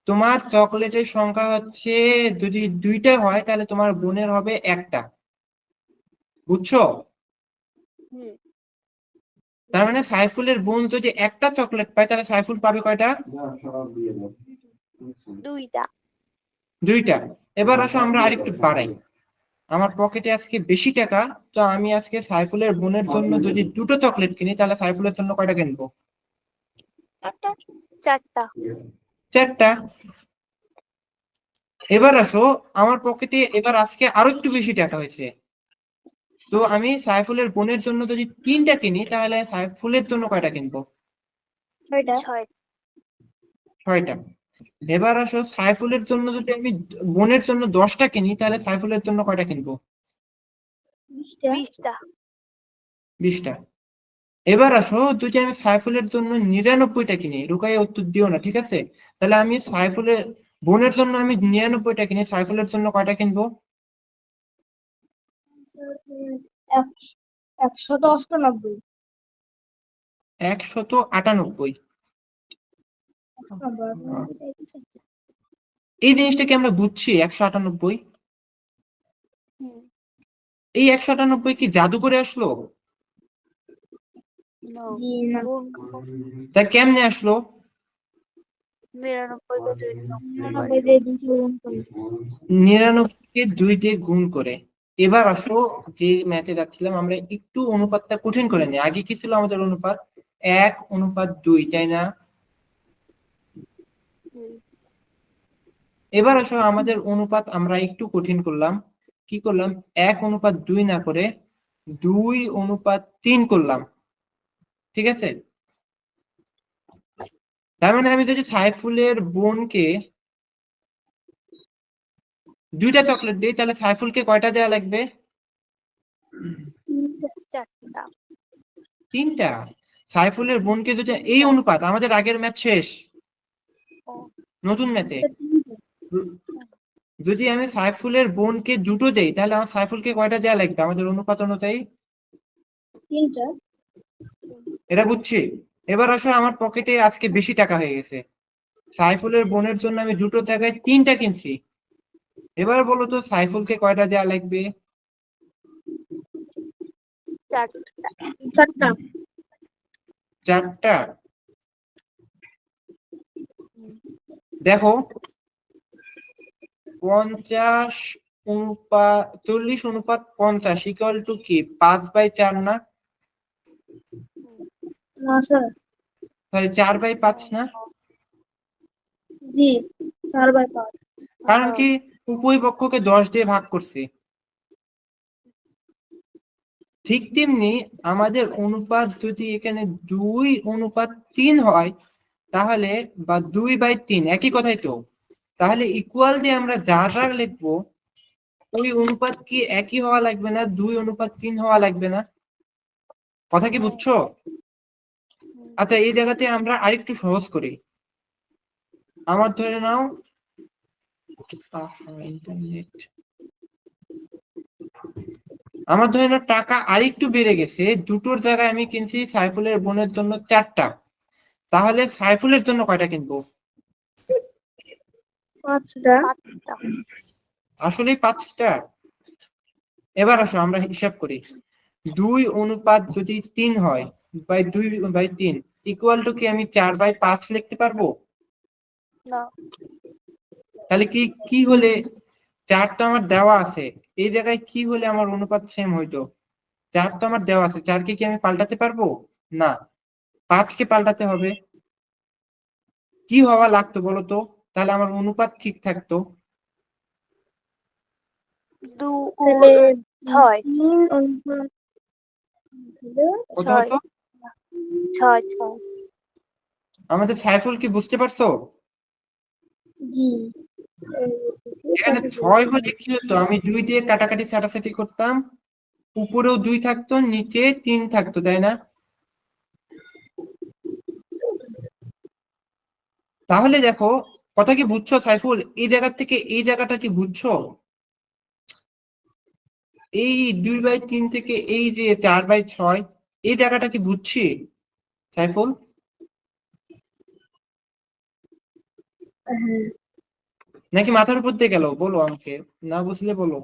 তোমার চকলেটের সংখ্যা হচ্ছে, যদি 2টা হয় তাহলে তোমার বোনের হবে 1টা। বুঝছো? হুম, তার মানে সাইফুলের বোন যদি 1টা চকলেট পায়, তাহলে সাইফুল পাবে কয়টা? 2টা। 2টা। এবার আসো আমরা আরেকটু বাড়াই। আমার পকেটে আজকে বেশি টাকা, তো আমি আজকে সাইফুলের বোনের জন্য যদি 2টো চকলেট কিনি, তাহলে সাইফুলের জন্য কয়টা কিনবো? 4টা। 4টা। এবার আসো আমার পকেটে এবার আজকে আরো একটু বেশি টাকা হয়েছে, তো আমি সাইফুলের বোনের জন্য যদি 3টা কিনি, তাহলে সাইফুলের জন্য কয়টা কিনবো? 6টা। 6টা। এবার আসো সাইফুলের জন্য যদি আমি বোনের জন্য 10টা কিনি, তাহলে সাইফুলের জন্য কয়টা কিনবো? 20টা। 20টা। এবার আসো যদি আমি সাইফুলের জন্য 99টা কিনি, রুকাইয়া উত্তর দিও না, ঠিক আছে? তাহলে আমি সাইফুলের বোনের জন্য আমি 99টা কিনি, সাইফুলের জন্য কয়টা কিনবো? 198। 198। এই জিনিসটা কি আমরা বুঝছি? 198। হুম, এই 198 কি জাদু করে আসলো? no, জি না। গুণ। তা কেমনে আসলো? 99কে 2 দিয়ে গুণ করে। 99 দিয়ে 2 গুণ করি। 99কে 2 দিয়ে গুণ করে। এবার আসো যে ম্যাথে যাচ্ছিলাম, আমরা একটু অনুপাতটা কঠিন করে নিই। আগে কি ছিল আমাদের অনুপাত? 1:2, তাই না? হুম, এবার আসো আমাদের অনুপাত আমরা একটু কঠিন করলাম। কি করলাম? 1:2 না করে 2:3 করলাম, ঠিক আছে? তার মানে আমি যদি সাইফুলের বোনকে 2টা চকলেট দিই, তাহলে সাইফুলকে কয়টা দেওয়া লাগবে? 4টা। 3টা। সাইফুলের বোনকে যদি এই অনুপাত, আমাদের আগের ম্যাচ শেষ, ও, নতুন ম্যাথে যদি আমি সাইফুলের বোনকে 2টো দেই, তাহলে আমার সাইফুলকে কয়টা দেওয়া লাগবে আমাদের অনুপাত অনুযায়ী? 3টা। এটা বুঝছি। এবার আসো আমার পকেটে আজকে বেশি টাকা হয়ে গেছে, সাইফুলের বোনের জন্য আমি 2টো জায়গায় 3টা কিনছি। এবার বলো তো সাইফুলকে কয়টা দেওয়া লাগবে? 4টা। 4টা। 4টা। হুম, দেখো 40:50 ইকুয়াল টু কি 5/4 না? না স্যার। সরি, 4/5 না? জি, 4/5। কারণ কি উভয় পক্ষকে 10 দিয়ে ভাগ করছি। ঠিক তেমনি আমাদের অনুপাত যদি এখানে 2:3 হয়, তাহলে বা 2/3 একই কথাই তো, তাহলে ইকুয়াল দিয়ে আমরা যা যা লিখবো ওই অনুপাত কি একই হওয়া লাগবে না? 2:3 হওয়া লাগবে না? কথা কি বুঝছো? হুম, আচ্ছা, এই জায়গাতে আমরা আরেকটু সহজ করি। আমার ধরে নাও ইন্টারনেট, আমার ধরে নাও টাকা আরেকটু বেড়ে গেছে, দুটোর জায়গায় আমি কিনছি সাইফুলের বোনের জন্য 4টা, তাহলে সাইফুলের জন্য কয়টা কিনবো? 5টা। 5টা। আসলে 5টা। এবার আসো আমরা হিসাব করি। 2 অনুপাত যদি 3 হয়, 2/3 ইকুয়াল টু কি আমি 4/5 লিখতে পারবো? না। তাহলে কি কি হলে 4 তো আমার দেওয়া আছে, এই জায়গায় কি হলে আমার অনুপাত সেম হইতো? 4 তো আমার দেওয়া আছে, 4 কে কি আমি পাল্টাতে পারবো? না, 5 কে পাল্টাতে হবে। কি হওয়া লাগতো বলতো, তাহলে আমার অনুপাত ঠিক থাকতো? 2 তাহলে 6 3 অনুপাত কত 6 হতো? 6 6। আমাদের সাইফুল কি বুঝতে পারছো? জি। এখানে 6 হলে কি হতো, আমি 2 দিয়ে কাটাকাটি ছাটাছাটি করতাম, উপরেও 2 থাকতো, নিচে 3 থাকতো, তাই না? তাহলে দেখো, কথা কি বুঝছো সাইফুল? এই জায়গা থেকে এই জায়গাটা কি বুঝছো? এই 2/3 থেকে এই যে 4/6, এই জায়গাটা কি বুঝছি সাইফুল? হ্যাঁ, নাকি মাথার উপর দিয়ে গেল? বলো আমাকে, না বুঝলে বলো।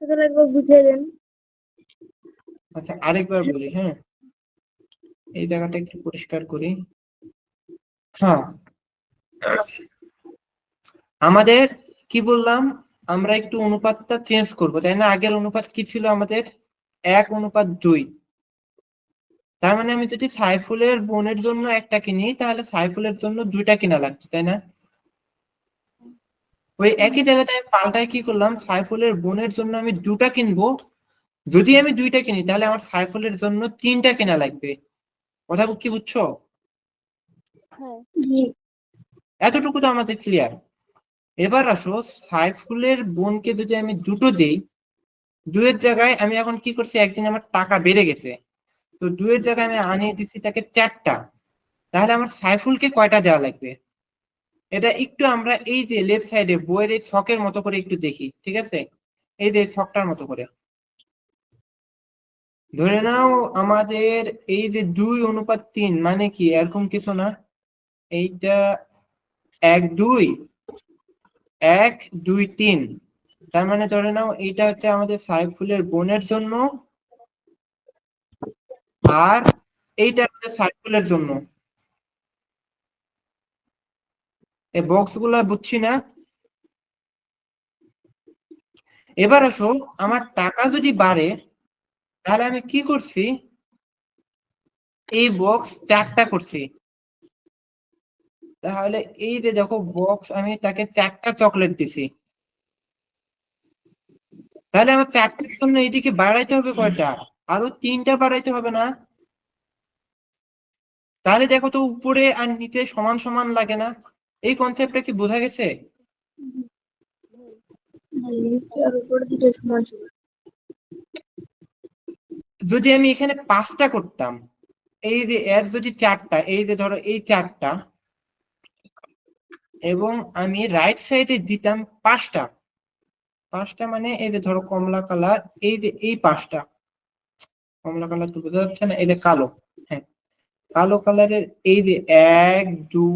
তাহলে একবার বুঝিয়ে দেন। আচ্ছা আরেকবার বলি, হ্যাঁ, এই জায়গাটা একটু পরিষ্কার করি। হ্যাঁ, আমাদের কি বললাম, আমরা একটু অনুপাতটা চেঞ্জ করবো, তাই না? আগের অনুপাত কি ছিল আমাদের? 1:2। তার মানে আমি যদি সাইফুলের বোনের জন্য একটা কিনি, তাহলে সাইফুলের জন্য 2টা কিনা লাগতো, তাই না? ওই একই জায়গাটা আমি পাল্টায় কি করলাম, সাইফুলের বোনের জন্য আমি 2টা কিনবো। যদি আমি 2টা কিনি, তাহলে আমার সাইফুলের জন্য 3টা কিনা লাগবে। কথা কি বুঝছো? হ্যাঁ। জি। এতটুকু তো আমাদের ক্লিয়ার। এবার আসো, সাইফুলের বোনকে যদি আমি 2টো দেই, 2-এর জায়গায় আমি এখন কি করছি, একদিন আমার টাকা বেড়ে গেছে, তো 2-এর জায়গায় আমি আনিয়ে দিচ্ছি তাকে 4টা, তাহলে আমার সাইফুলকে কয়টা দেওয়া লাগবে? এটা একটু আমরা এই যে লেফট সাইডে বইয়ের এই ছকের মতো করে একটু দেখি, ঠিক আছে? এই যে ছকটার মতো করে ধরে নাও, আমাদের এই যে 2:3 মানে কি এরকম কিছু না, এইটা 1 2 1 2 3, তার মানে ধরে নাও এইটা হচ্ছে আমাদের সাইফুলের বোনের জন্য, আর এইটা হচ্ছে সাইফুলের জন্য। এই বক্স গুলা বুঝছি না। এবার আসো, আমার টাকা যদি বাড়ে, তাহলে আমি কি করছি, এই বক্স 4টা করছি। তাহলে এই যে দেখো বক্স, আমি তাকে 4টা চকলেট দিছি, তাহলে আমার 4টার জন্য এইদিকে বাড়াইতে হবে কয়টা? আরো 3টা বাড়াইতে হবে না? তাহলে দেখো তো উপরে আর নিচে সমান সমান লাগে না? এই কনসেপ্টটা কি বোঝা গেছে? নিচে আর উপরে দুটো সমান সমান। যদি আমি এখানে 5টা করতাম, এই যে এর যদি 4টা, এই যে ধরো এই 4টা, এবং আমি রাইট সাইডে দিতাম 5টা, 5টা মানে এই যে ধরো কমলা কালার, এই যে এই 5টা, কমলা কালার তো বোঝা যাচ্ছে না, এই যে কালো, হ্যাঁ, কালো কালারের এই যে 1 2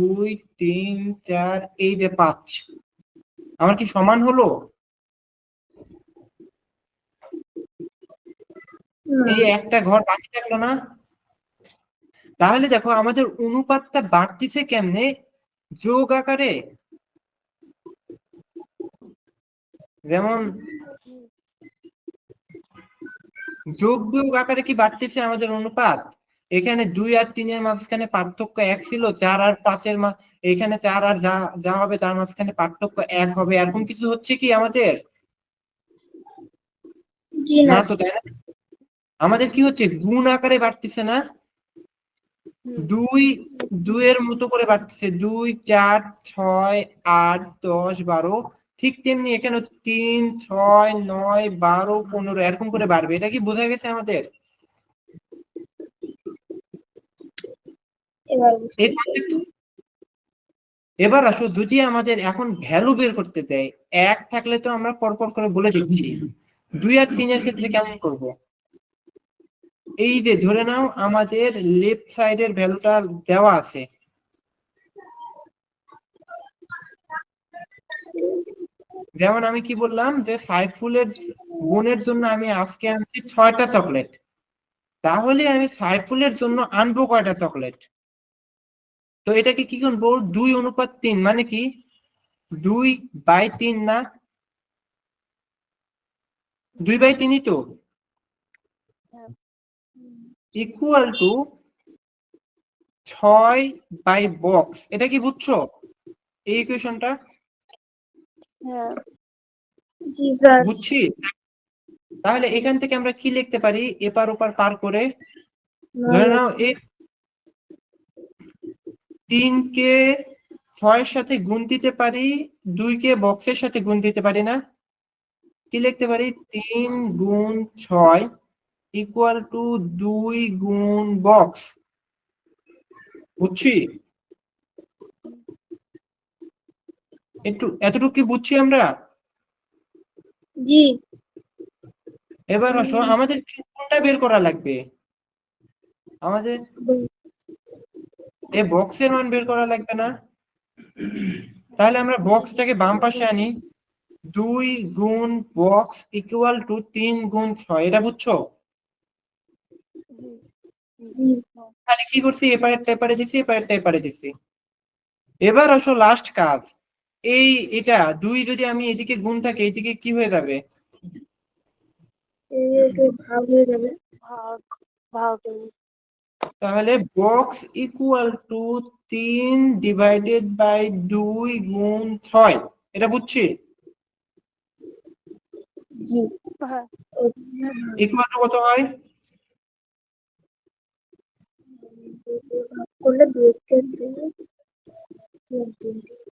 3 4, এই যে 5, আমার কি সমান হলো? এই একটা ঘর বাকি থাকলো না? তাহলে দেখো আমাদের অনুপাতটা বাড়তিছে কেমনে? যোগ আকারে। যেমন যোগ বিয়োগ আকারে কি বাড়তিছে আমাদের অনুপাত? এখানে 2 আর 3-এর মাঝখানে পার্থক্য 1 ছিল, 4 আর 5-এর এখানে 4 আর যা যা হবে তার মাঝখানে পার্থক্য 1 হবে, এরকম কিছু হচ্ছে কি আমাদের? জি না। না তো, তাই না? আমাদের কি হচ্ছে, গুণ আকারে বাড়তিছে না? 2 2-এর মতো করে বাড়তেছে, 2 4 6 8 10 12, ঠিক তেমনি এখানে 3 6 9 12 15 এরকম করে বাড়বে। এটা কি বোঝা গেছে আমাদের? এবার বুঝতে এই concept। এবার আসো, যদি আমাদের এখন ভ্যালু বের করতে দেয়, 1 থাকলে তো আমরা পরপর করে বলে দিচ্ছি, 2 আর 3 এর ক্ষেত্রে কেমন করব? এই যে ধরে নাও আমাদের লেফট সাইডের ভ্যালুটা দেওয়া আছে, যেমন আমি কি বললাম যে সাইফুলের বোনের জন্য আমি আজকে আনছি 6টা চকলেট, তাহলে আমি সাইফুলের জন্য আনবো কয়টা চকলেট? তো এটাকে কি করবো, 2:3, মানে কি 2/3 না, 2/3ই তো, ইকুয়াল টু 6/বক্স। এটা কি বুঝছো এই ইকুয়েশনটা? হ্যাঁ, জি স্যার। বুঝছি। তাহলে এখান থেকে আমরা কি লিখতে পারি, এপার ওপার পার করে? ধরে নাও এই 3 কে 6-এর সাথে গুণ দিতে পারি, 2 কে বক্সের সাথে গুণ দিতে পারি না? কি লিখতে পারি, 3 গুণ 6 ইকুয়াল টু 2 গুণ বক্স। বুঝছি, একটু এতটুকু কি বুঝছি আমরা? জি। এবার আসো, আমাদের কোনটা বের করা লাগবে? আমাদের এই বক্সের মান বের করা লাগবে না? তাহলে আমরা বক্সটাকে বাম পাশে আনি, 2 গুণ বক্স ইকুয়াল টু 3 গুণ 6, এটা বুঝছো? তাহলে কি করছি, এপারেরটা এপারে দিছি, এপারেরটা এপারে দিছি। এবার আসো লাস্ট কাজ, এটা 2 যদি আমি এদিকে গুণ থাকে, এদিকে কি হয়ে যাবে? ভাগ হয়ে যাবে। ভাগ ভাগ তাহলে box equal to 3 divided by 2 গুণ 6, এটা বুঝছি? জি। হ্যাঁ, ইকুয়াল টু কত হয়? ভাগ করলে 2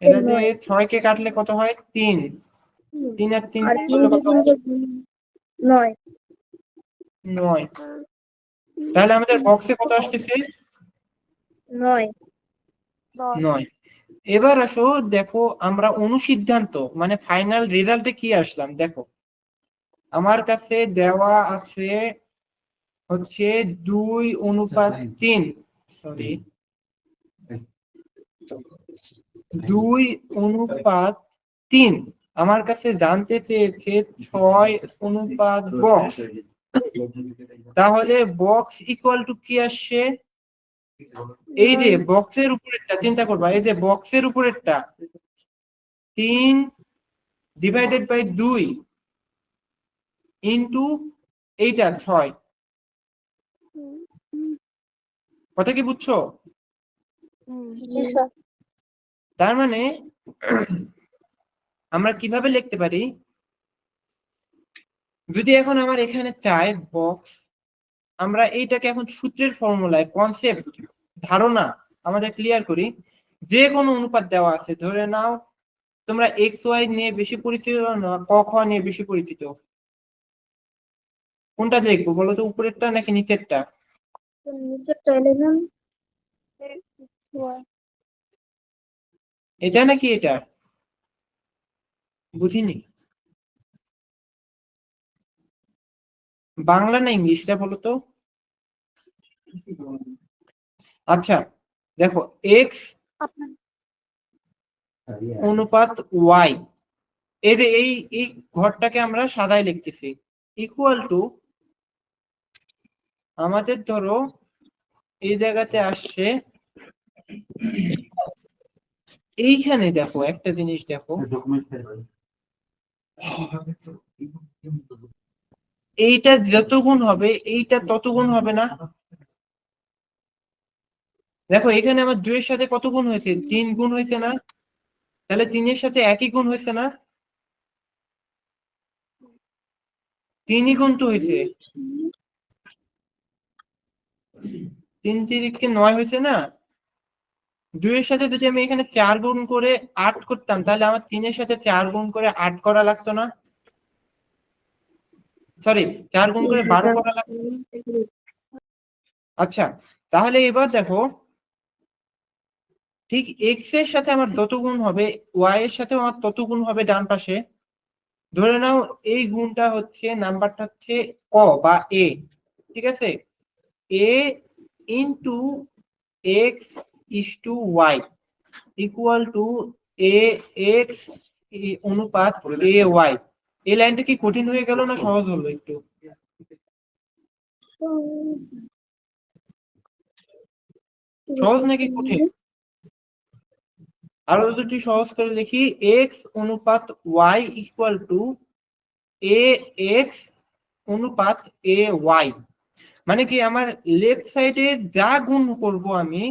এটা যে 6 কে কাটলে কত হয়, 3, 3 আর 3 আর গুণ 3 করলে কে কত হয়? 9। 9। তাহলে আমাদের বক্সে কত আসতেছে? 9। 9। এবার আসো দেখো, আমরা অনুসিদ্ধান্ত মানে ফাইনাল রেজাল্টে কি আসলাম দেখো। আমার কাছে দেওয়া আছে হচ্ছে 2:3, সরি 2:3। আমার কাছে জানতে চেয়েছে 6:বক্স। তাহলে বক্স ইকুয়াল টু কি আসছে, এই যে বক্সের উপরেরটা চিন্তা করবা, এই যে বক্সের উপরেরটা 3 ডিভাইডেড বাই 2 ইন্টু এইটা 6। কথা কি বুঝছো? জি স্যার। তার মানে আমরা কিভাবে লিখতে পারি, যদি এখন আমার এখানে চাই বক্স, আমরা এইটাকে এখন সূত্রের ফর্মুলায় কনসেপ্ট ধারণা আমাদের ক্লিয়ার করি। যে কোনো অনুপাত দেওয়া আছে, ধরে নাও তোমরা এক্স ওয়াই নিয়ে বেশি পরিচিত না ক খ নিয়ে বেশি পরিচিত, কোনটা লিখবো বলো তো, উপরেরটা নাকি নিচেরটা? নিচেরটা 11। এটা নাকি এটা, বুঝিনি। বাংলা না ইংলিশ এটা বলো তো। আচ্ছা দেখো, এক্স আপনার অনুপাত ওয়াই, এই যে এই ঘরটাকে আমরা সাদায় লিখতেছি, ইকুয়াল টু আমাদের ধরো এই জায়গাতে আসছে, এইখানে দেখো একটা জিনিস দেখো, এইটা যত গুণ হবে এইটা তত গুণ হবে না? দেখো এখানে আমার 2 এর সাথে কত গুণ হয়েছে, 3 গুণ হয়েছে না? তাহলে 3 এর সাথে একই গুণ হয়েছে না? 3ই গুণ তো হয়েছে, 3 তিরিকে 9 হয়েছে না? 2 এর সাথে যদি আমি এখানে 4 গুণ করে 8 করতাম, তাহলে আমার 3 এর সাথে 4 গুণ করে 8 করা লাগতো না? সরি, 4 গুণ করে 12 করা লাগতো। আচ্ছা, তাহলে এবার দেখো, ঠিক এক্স এর সাথে আমার যত গুণ হবে ওয়াই এর সাথে আমার তত গুণ হবে ডান পাশে। ধরে নাও এই গুণটা হচ্ছে, নাম্বারটা হচ্ছে ক বা এ, ঠিক আছে, A into X is to Y equal to A x অনুপাত এ ওয়াই। এই লাইনটা কি কঠিন হয়ে গেল না সহজ হলো একটু? সহজ নাকি কঠিন? আরো যদি সহজ করে লিখি, এক্স অনুপাত y equal to A x অনুপাত এ ওয়াই। মানে কি আমার লেফট সাইডে যা গুণ করব আমি,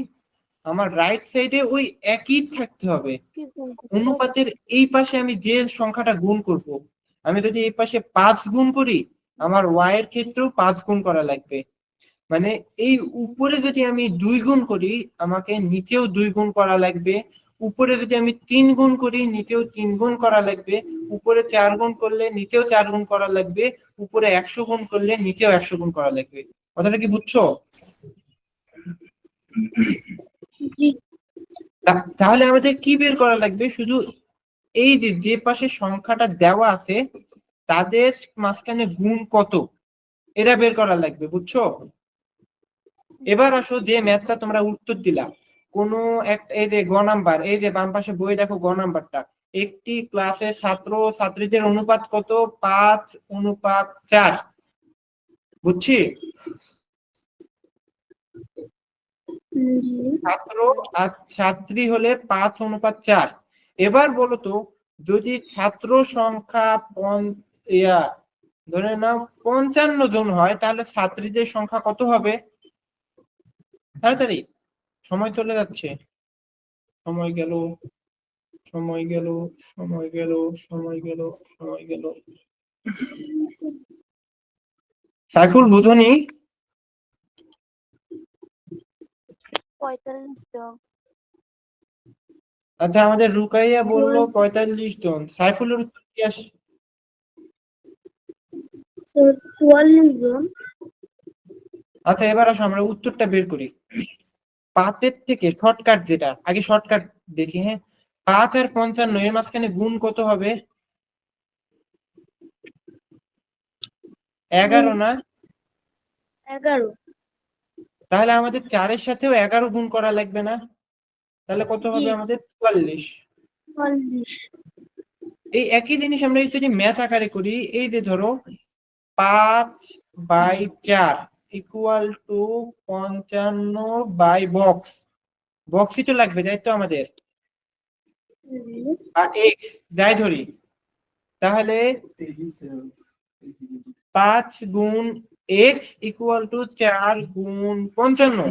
আমার রাইট সাইডে ওই একই থাকতে হবে। কি বলবো? অনুপাতের এই পাশে আমি যে সংখ্যাটা গুণ করব, আমি যদি এই পাশে 5 গুণ করি, আমার ওয়াই এর ক্ষেত্রেও 5 গুণ করা লাগবে। মানে এই উপরে যদি আমি 2 গুণ করি, আমাকে নিচেও 2 গুণ করা লাগবে। উপরে যদি আমি 3 গুণ করি, নিচেও 3 গুণ করা লাগবে। উপরে 4 গুণ করলে নিচেও 4 গুণ করা লাগবে। উপরে 100 গুণ করলে নিচেও 100 গুণ করা লাগবে। কথাটা কি বুঝছো? জি তাহলে আমাদের কি বের করা লাগবে? শুধু এই যে যে পাশে সংখ্যাটা দেওয়া আছে তাদের মাঝখানে গুণ কত, এটা বের করা লাগবে, বুঝছো? এবার আসো যে ম্যাথটা তোমরা উত্তর দিলা, কোন একটা, এই যে গ নাম্বার, এই যে বাম পাশে বই দেখো গ নাম্বারটা, একটি ক্লাসে ছাত্র ছাত্রীদের অনুপাত কত? 5:4। বুঝছি? ছাত্র আর ছাত্রী হলে 5:4। এবার বলো তো, যদি ছাত্র সংখ্যা ধরে নাও 55 জন হয়, তাহলে ছাত্রীদের সংখ্যা কত হবে? তাড়াতাড়ি, সময় চলে যাচ্ছে। সময় গেল, সময় গেল, সময় গেল, সময় গেল, সময় গেল। সাইফুল বুঝনি? 45 জন। আচ্ছা, আমাদের রুকাইয়া বললো 45 জন। সাইফুলের উত্তর কি আসে? 44 জন। আচ্ছা, এবার আসো আমরা উত্তরটা বের করি। 5-এর থেকে শর্টকাট যেটা, আগে শর্টকাট দেখি। হ্যাঁ, 5 আর 55 এর মাঝখানে গুণ কত হবে? 11 না? 11। তাহলে আমাদের 4-এর সাথেও 11 গুণ করা লাগবে না? তাহলে কত হবে আমাদের? 44। 44। এই একই জিনিস আমরা যদি ম্যাথ আকারে করি, এই যে ধরো 5/4 ইকুয়াল টু 55 বাই বক্স, বক্সই তো লাগবে, তাই তো আমাদের, আর এক্স যাই ধরি। তাহলে 5 গুণ এক্স ইকুয়াল টু 4 গুণ 55।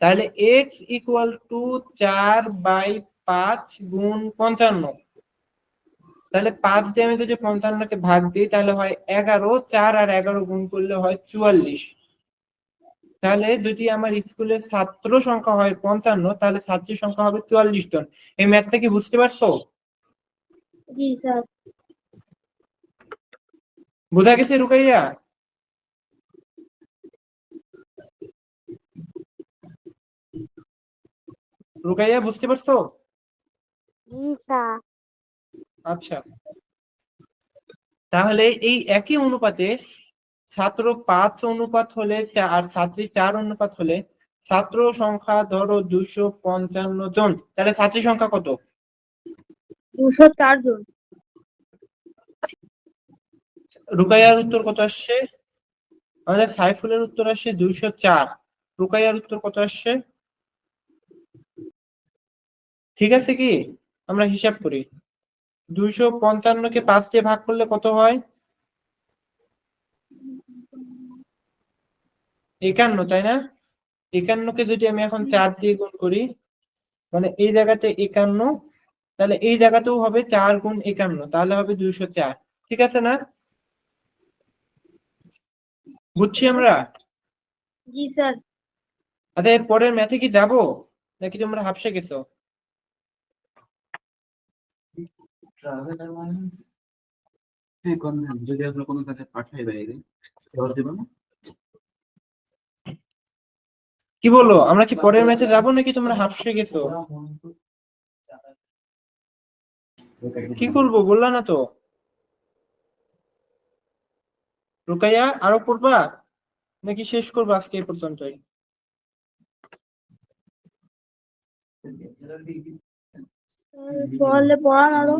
তাহলে এক্স ইকুয়াল টু 4/5 গুণ 55। তাহলে 5 দিয়ে আমি যদি 55কে ভাগ দিই তাহলে হয় 11। 4 আর 11 গুণ করলে হয় 44। তাহলে যদি আমার স্কুলের ছাত্র সংখ্যা হয় 55, তাহলে ছাত্রী সংখ্যা হবে 44 জন। এই ম্যাথটা কি বুঝতে পারছো? জি স্যার। বোঝা গেছে রুকাইয়া? রুকাইয়া বুঝতে পারছো? জি স্যার। আচ্ছা, তাহলে এই একই অনুপাতে ছাত্র 5 অনুপাত হলে আর ছাত্রী 4 অনুপাত হলে ছাত্র সংখ্যা ধরো 255 জন, তাহলে ছাত্রী সংখ্যা কত? 204 জন। রুকাইয়ার উত্তর কত আসছে? আমাদের সাইফুলের উত্তর আসছে 204। রুকাইয়ার উত্তর কত আসছে? ঠিক আছে কি? আমরা হিসাব করি। 255কে 5 দিয়ে ভাগ করলে কত হয়? 51, তাই না? 51কে যদি আমি এখন 4 দিয়ে গুণ করি, মানে এই জায়গাতে 51, তাহলে এই জায়গাতেও হবে 4 গুণ 51, তাহলে হবে 204। ঠিক আছে না? বুঝছি আমরা? জি স্যার। আচ্ছা, এর পরের ম্যাথে কি যাবো নাকি তোমরা হাফসে গেছো? যদি আপনার কোনো কাজে পাঠাই বাইরে জবাব দেবো না। কি বলো, আমরা কি পরের ম্যাথে যাবো নাকি তোমরা হাফসে গেছো? কি করবো বললা না তো? রুকাইয়া আরো পড়বা নাকি শেষ করবো আজকে এই পর্যন্তই? পড়ালে পড়ান আরো।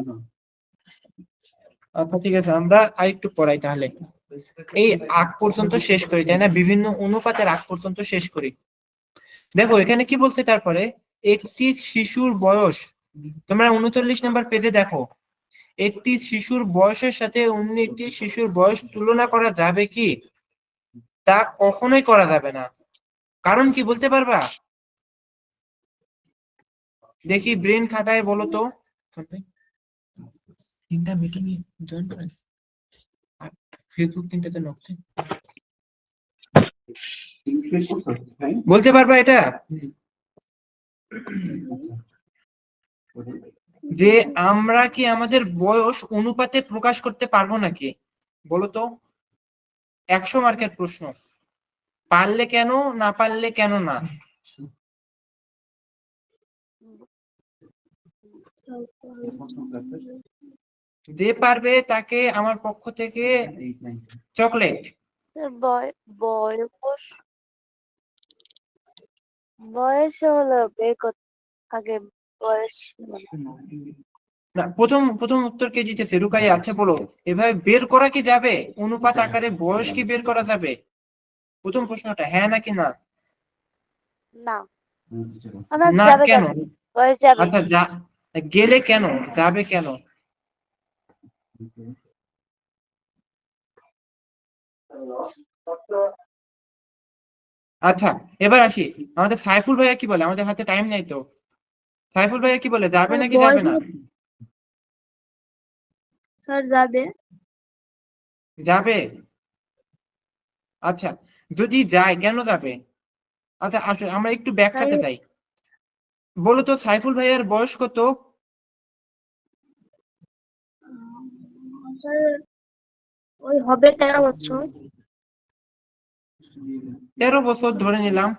আচ্ছা ঠিক আছে, আমরা আরেকটু পড়াই তাহলে। এই আগ পর্যন্ত শেষ করি তাই না, বিভিন্ন অনুপাতের আগ পর্যন্ত শেষ করি। দেখো এখানে কি বলছে, তারপরে একটি শিশুর বয়স, তোমরা 39 নাম্বার পেজে দেখো, একটি শিশুর বয়সের সাথে অন্য একটি শিশুর বয়স তুলনা করা যাবে কি? তা কখনোই করা যাবে না। কারণ কি বলতে পারবা? দেখি ব্রেন খাটায় বলো তো। তিনটা মিটিং জয়েন করেন আর ফেসবুক তিনটাতে নক দেন। বলতে পারবা এটা যে আমরা কি আমাদের বয়স অনুপাতে প্রকাশ করতে পারবো নাকি? বলো তো, 100 মার্কের প্রশ্ন। পারলে কেন, না পারলে কেন না? যে পারবে তাকে আমার পক্ষ থেকে চকলেট। স্যার বয়স বয়স হলো বের করতে আগে বয়স না, প্রথম প্রথম উত্তর কে দিতেছে? রুকাইয়া। আছে বলো, এভাবে বের করা কি যাবে? অনুপাত আকারে বয়স কি বের করা যাবে? প্রথম প্রশ্নটা হ্যাঁ নাকি না? না আমার না যাবে কেন? যাবে বয়স যাবে আচ্ছা গেলে কেন, যাবে কেন? আচ্ছা এবার আসি, আমাদের সাইফুল ভাইয়া কি বলে? আমাদের হাতে টাইম নাই তো। সাইফুল ভাইয়া কি বলে, যাবে নাকি যাবে না? স্যার যাবে। যাবে। আচ্ছা যদি যায় কেন যাবে? আচ্ছা আসলে আমরা একটু ব্যাখ্যাতে যাই। বলো তো সাইফুল ভাইয়ার বয়স কত? স্যার ওই হবে 13 বছর। 13 বছর ধরে নিলাম।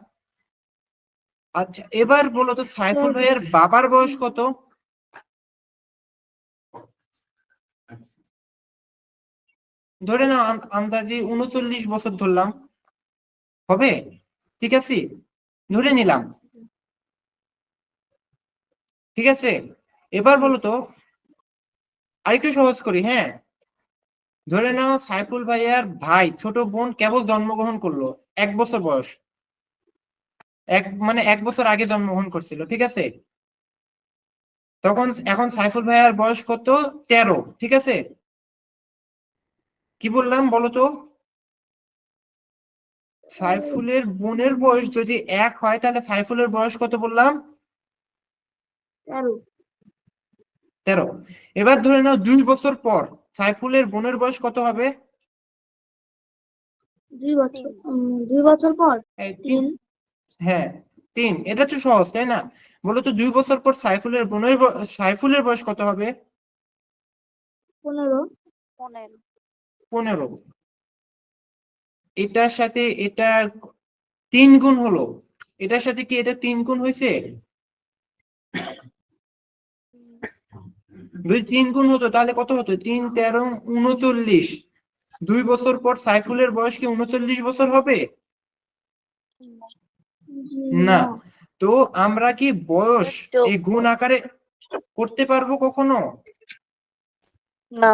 আচ্ছা এবার বলো তো সাইফুল ভাইয়ের বাবার বয়স কত? ধরে নাও আন্দাজি 39 বছর ধরলাম, হবে? ঠিক আছে, ধরে নিলাম। ঠিক আছে, এবার বলো তো আরেকটু সহজ করি। হ্যাঁ, ধরে নাও সাইফুল ভাইয়ার ভাই ছোট বোন কেবল জন্মগ্রহণ করলো, 1 বছর বয়স, মানে 1 বছর আগে জন্মগ্রহণ করছিল। ঠিক আছে, তখন এখন সাইফুল ভাইয়ার বয়স কত? 13। ঠিক আছে, কি বললাম বলো তো? সাইফুলের বোনের বয়স যদি 1 হয় তাহলে সাইফুলের বয়স কত বললাম? 13। 13। এবার ধরে নাও 2 বছর পর সাইফুলের বোনের বয়স কত হবে? 2 বছর 2 বছর পর এই 3। হ্যাঁ 3। এটা তো সহজ তাই না? বলো তো 2 বছর পর সাইফুলের বয়স কত হবে? 15। 15 15। এটার সাথে এটা 3 গুণ হলো, এটার সাথে কি এটা 3 গুণ হয়েছে? যদি 3 গুণ হতো তাহলে কত হতো? 3 13 39। 2 বছর পর সাইফুলের বয়স কি 39 বছর হবে? না। তো আমরা কি বয়স এই গুণ আকারে করতে পারবো কখনো? না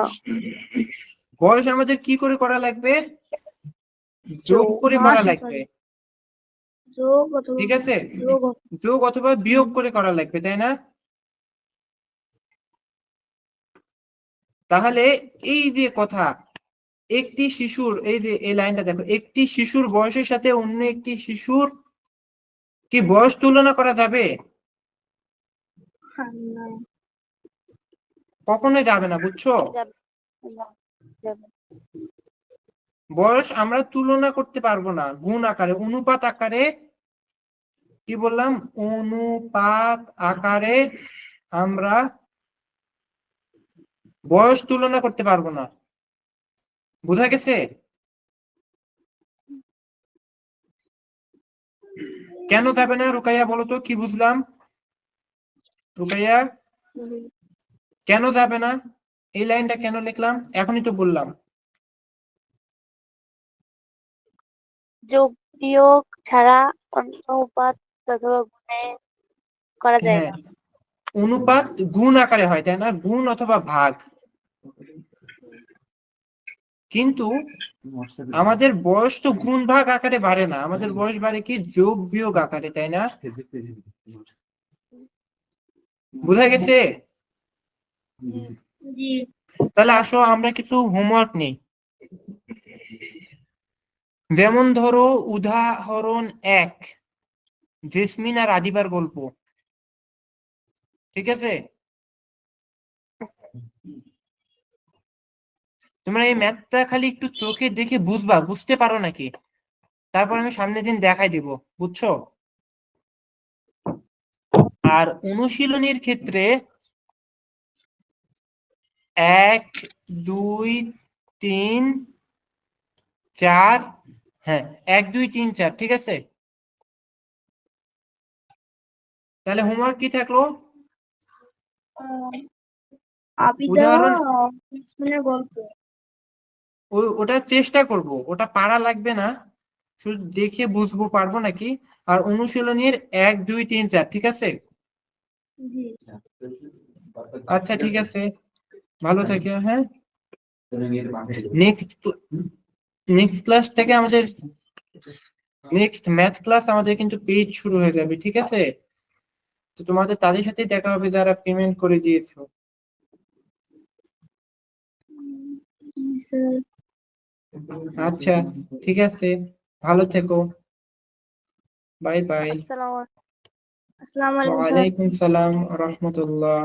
বয়স আমাদের কি করে করা লাগবে? যোগ করে করা লাগবে। যোগ অথবা ঠিক আছে, যোগ যোগ অথবা বিয়োগ করে করা লাগবে তাই না? তাহলে এই যে কথা, একটি শিশুর, এই যে এই লাইনটা দেখো, একটি শিশুর বয়সের সাথে অন্য একটি শিশুর কি বয়স তুলনা করা যাবে? না। কখনোই যাবে না, বুঝছো? যাবে না, যাবে বয়স আমরা তুলনা করতে পারবো না, গুণ আকারে, অনুপাত আকারে। কি বললাম? অনুপাত আকারে আমরা বয়স তুলনা করতে পারবো না। বোঝা গেছে? কেন যাবে না রুকাইয়া বলো তো, কি বুঝলাম? রুকাইয়া কেন যাবে না? এই লাইনটা কেন লিখলাম এখনই তো বললাম। যোগ বিয়োগ ছাড়া অনুপাত অথবা গুণে করা যায় হ্যাঁ, না। অনুপাত গুণ আকারে হয়, তাই না? গুণ অথবা ভাগ। কিন্তু আমাদের বয়স তো গুণ ভাগ আকারে বাড়ে না, আমাদের বয়স বাড়ে কি যোগ বিয়োগ আকারে, তাই না? বোঝা গেছে? জি। তাহলে আসো আমরা কিছু হোমওয়ার্ক নেই। যেমন ধরো উদাহরণ 1, জেসমিন আর আদিবার গল্প। ঠিক আছে, তোমরা এই ম্যাথটা খালি একটু চোখে দেখে বুঝবা, বুঝতে পারো নাকি, তারপর আমি সামনের দিন দেখাই দিব, বুঝছো? আর অনুশীলনীর ক্ষেত্রে 1 2 3 4, হ্যাঁ 1 2 3 4, ঠিক আছে? তাহলে হোমওয়ার্ক কি থাকলো? আবিদা উদাহরণ, জেসমিনের গল্প। ওটা চেষ্টা করব, ওটা পারা লাগবে না, শুধু দেখে বুঝবো পারবো নাকি। আর অনুশীলনীর 1 2 3 4, ঠিক আছে? জি। আচ্ছা ঠিক আছে, ভালো থেকো। হ্যাঁ, নেক্সট নেক্সট ক্লাস থেকে আমাদের নেক্সট ম্যাথ ক্লাস আমাদের কিন্তু পেজ শুরু হয়ে যাবে, ঠিক আছে? তো তোমাদের তাদের সাথে দেখা হবে যারা পেমেন্ট করে দিয়েছো। স্যার। আচ্ছা ঠিক আছে, ভালো থেকো, বাই বাই। আসসালামু আসসালামু আলাইকুম স্যার। ওয়ালাইকুম সালাম রহমতুল্লাহ।